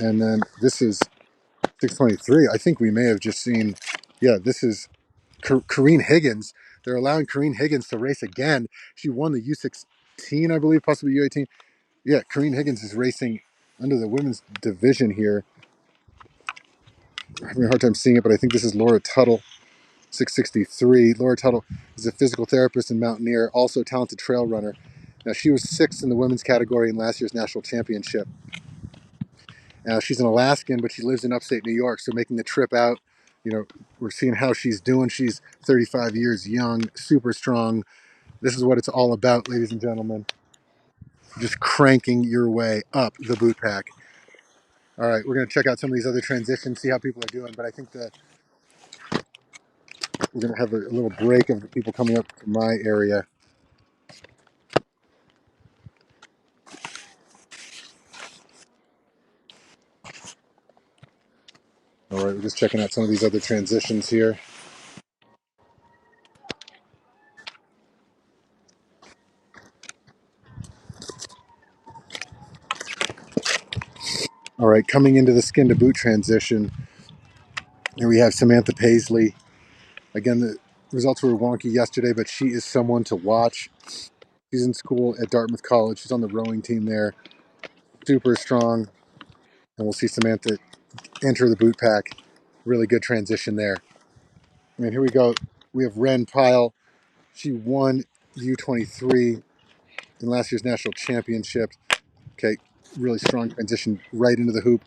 And then this is 623. I think we may have just seen. Yeah, this is Kareen Higgins. They're allowing Kareen Higgins to race again. She won the U16, I believe, possibly U18. Yeah, Kareen Higgins is racing under the women's division here. I'm having a hard time seeing it, but I think this is Laura Tuttle, 663. Laura Tuttle is a physical therapist and mountaineer, also a talented trail runner. Now, she was 6th in the women's category in last year's national championship. Now, she's an Alaskan, but she lives in upstate New York, so making the trip out, we're seeing how she's doing. She's 35 years young, super strong. This is what it's all about, ladies and gentlemen. Just cranking your way up the boot pack. All right, we're going to check out some of these other transitions, see how people are doing. But I think that we're going to have a little break of the people coming up to my area. All right, we're just checking out some of these other transitions here. All right, coming into the skin to boot transition, here we have Samantha Paisley. Again, the results were wonky yesterday, but she is someone to watch. She's in school at Dartmouth College. She's on the rowing team there. Super strong. And we'll see Samantha enter the boot pack. Really good transition there. And here we go. We have Ren Pyle. She won U23 in last year's national championship. Okay, really strong transition right into the hoop.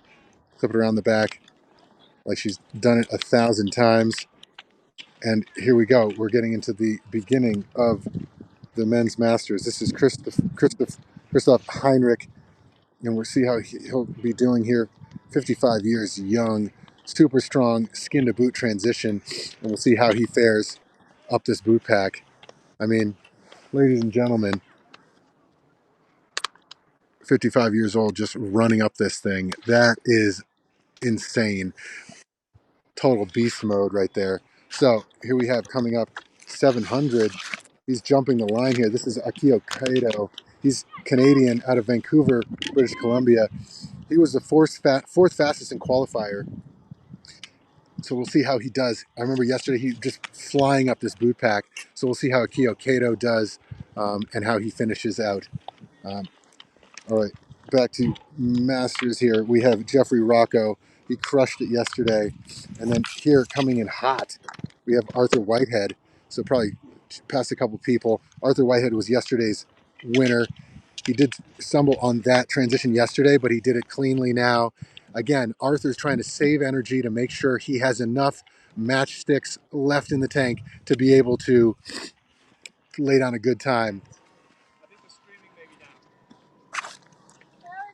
Flip it around the back like she's done it 1,000 times. And here we go. We're getting into the beginning of the men's masters. This is Christoph Heinrich. and we'll see how he'll be doing here. 55 years young, super strong, skin to boot transition, and we'll see how he fares up this boot pack. I mean, ladies and gentlemen, 55 years old, just running up this thing. That is insane. Total beast mode right there. So here we have coming up 700. He's jumping the line here. This is Akio Kato. He's Canadian out of Vancouver, British Columbia. He was the fourth fastest in qualifier. So we'll see how he does. I remember yesterday he just flying up this boot pack. So we'll see how Akio Kato does and how he finishes out. Um, all right, back to Masters here. We have Jeffrey Rocco. He crushed it yesterday. And then here coming in hot, we have Arthur Whitehead. So probably past a couple people. Arthur Whitehead was yesterday's winner. He did stumble on that transition yesterday, but he did it cleanly now. Again, Arthur's trying to save energy to make sure he has enough matchsticks left in the tank to be able to lay down a good time. I think the streaming may be down.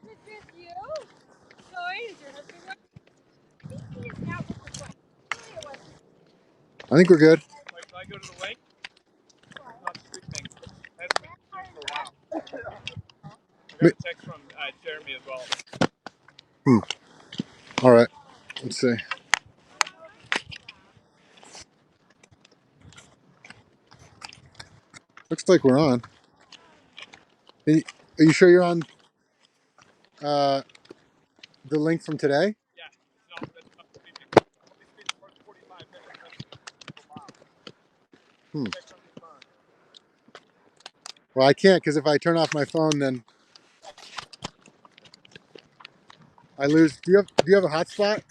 Is it just you? Sorry, is your husband right? I think he is now with his wife. I think we're good. Like, if I go to the link, it's not streaming. It hasn't been streamed for a while. I got a text from Jeremy as well. All right, let's see. Looks like we're on. Are you sure you're on the link from today? Yeah, that's not streaming. Only streamed the first 45 minutes. That's a while. Check on your phone. Well, I can't because if I turn off my phone, then I lose. Do you have a hotspot?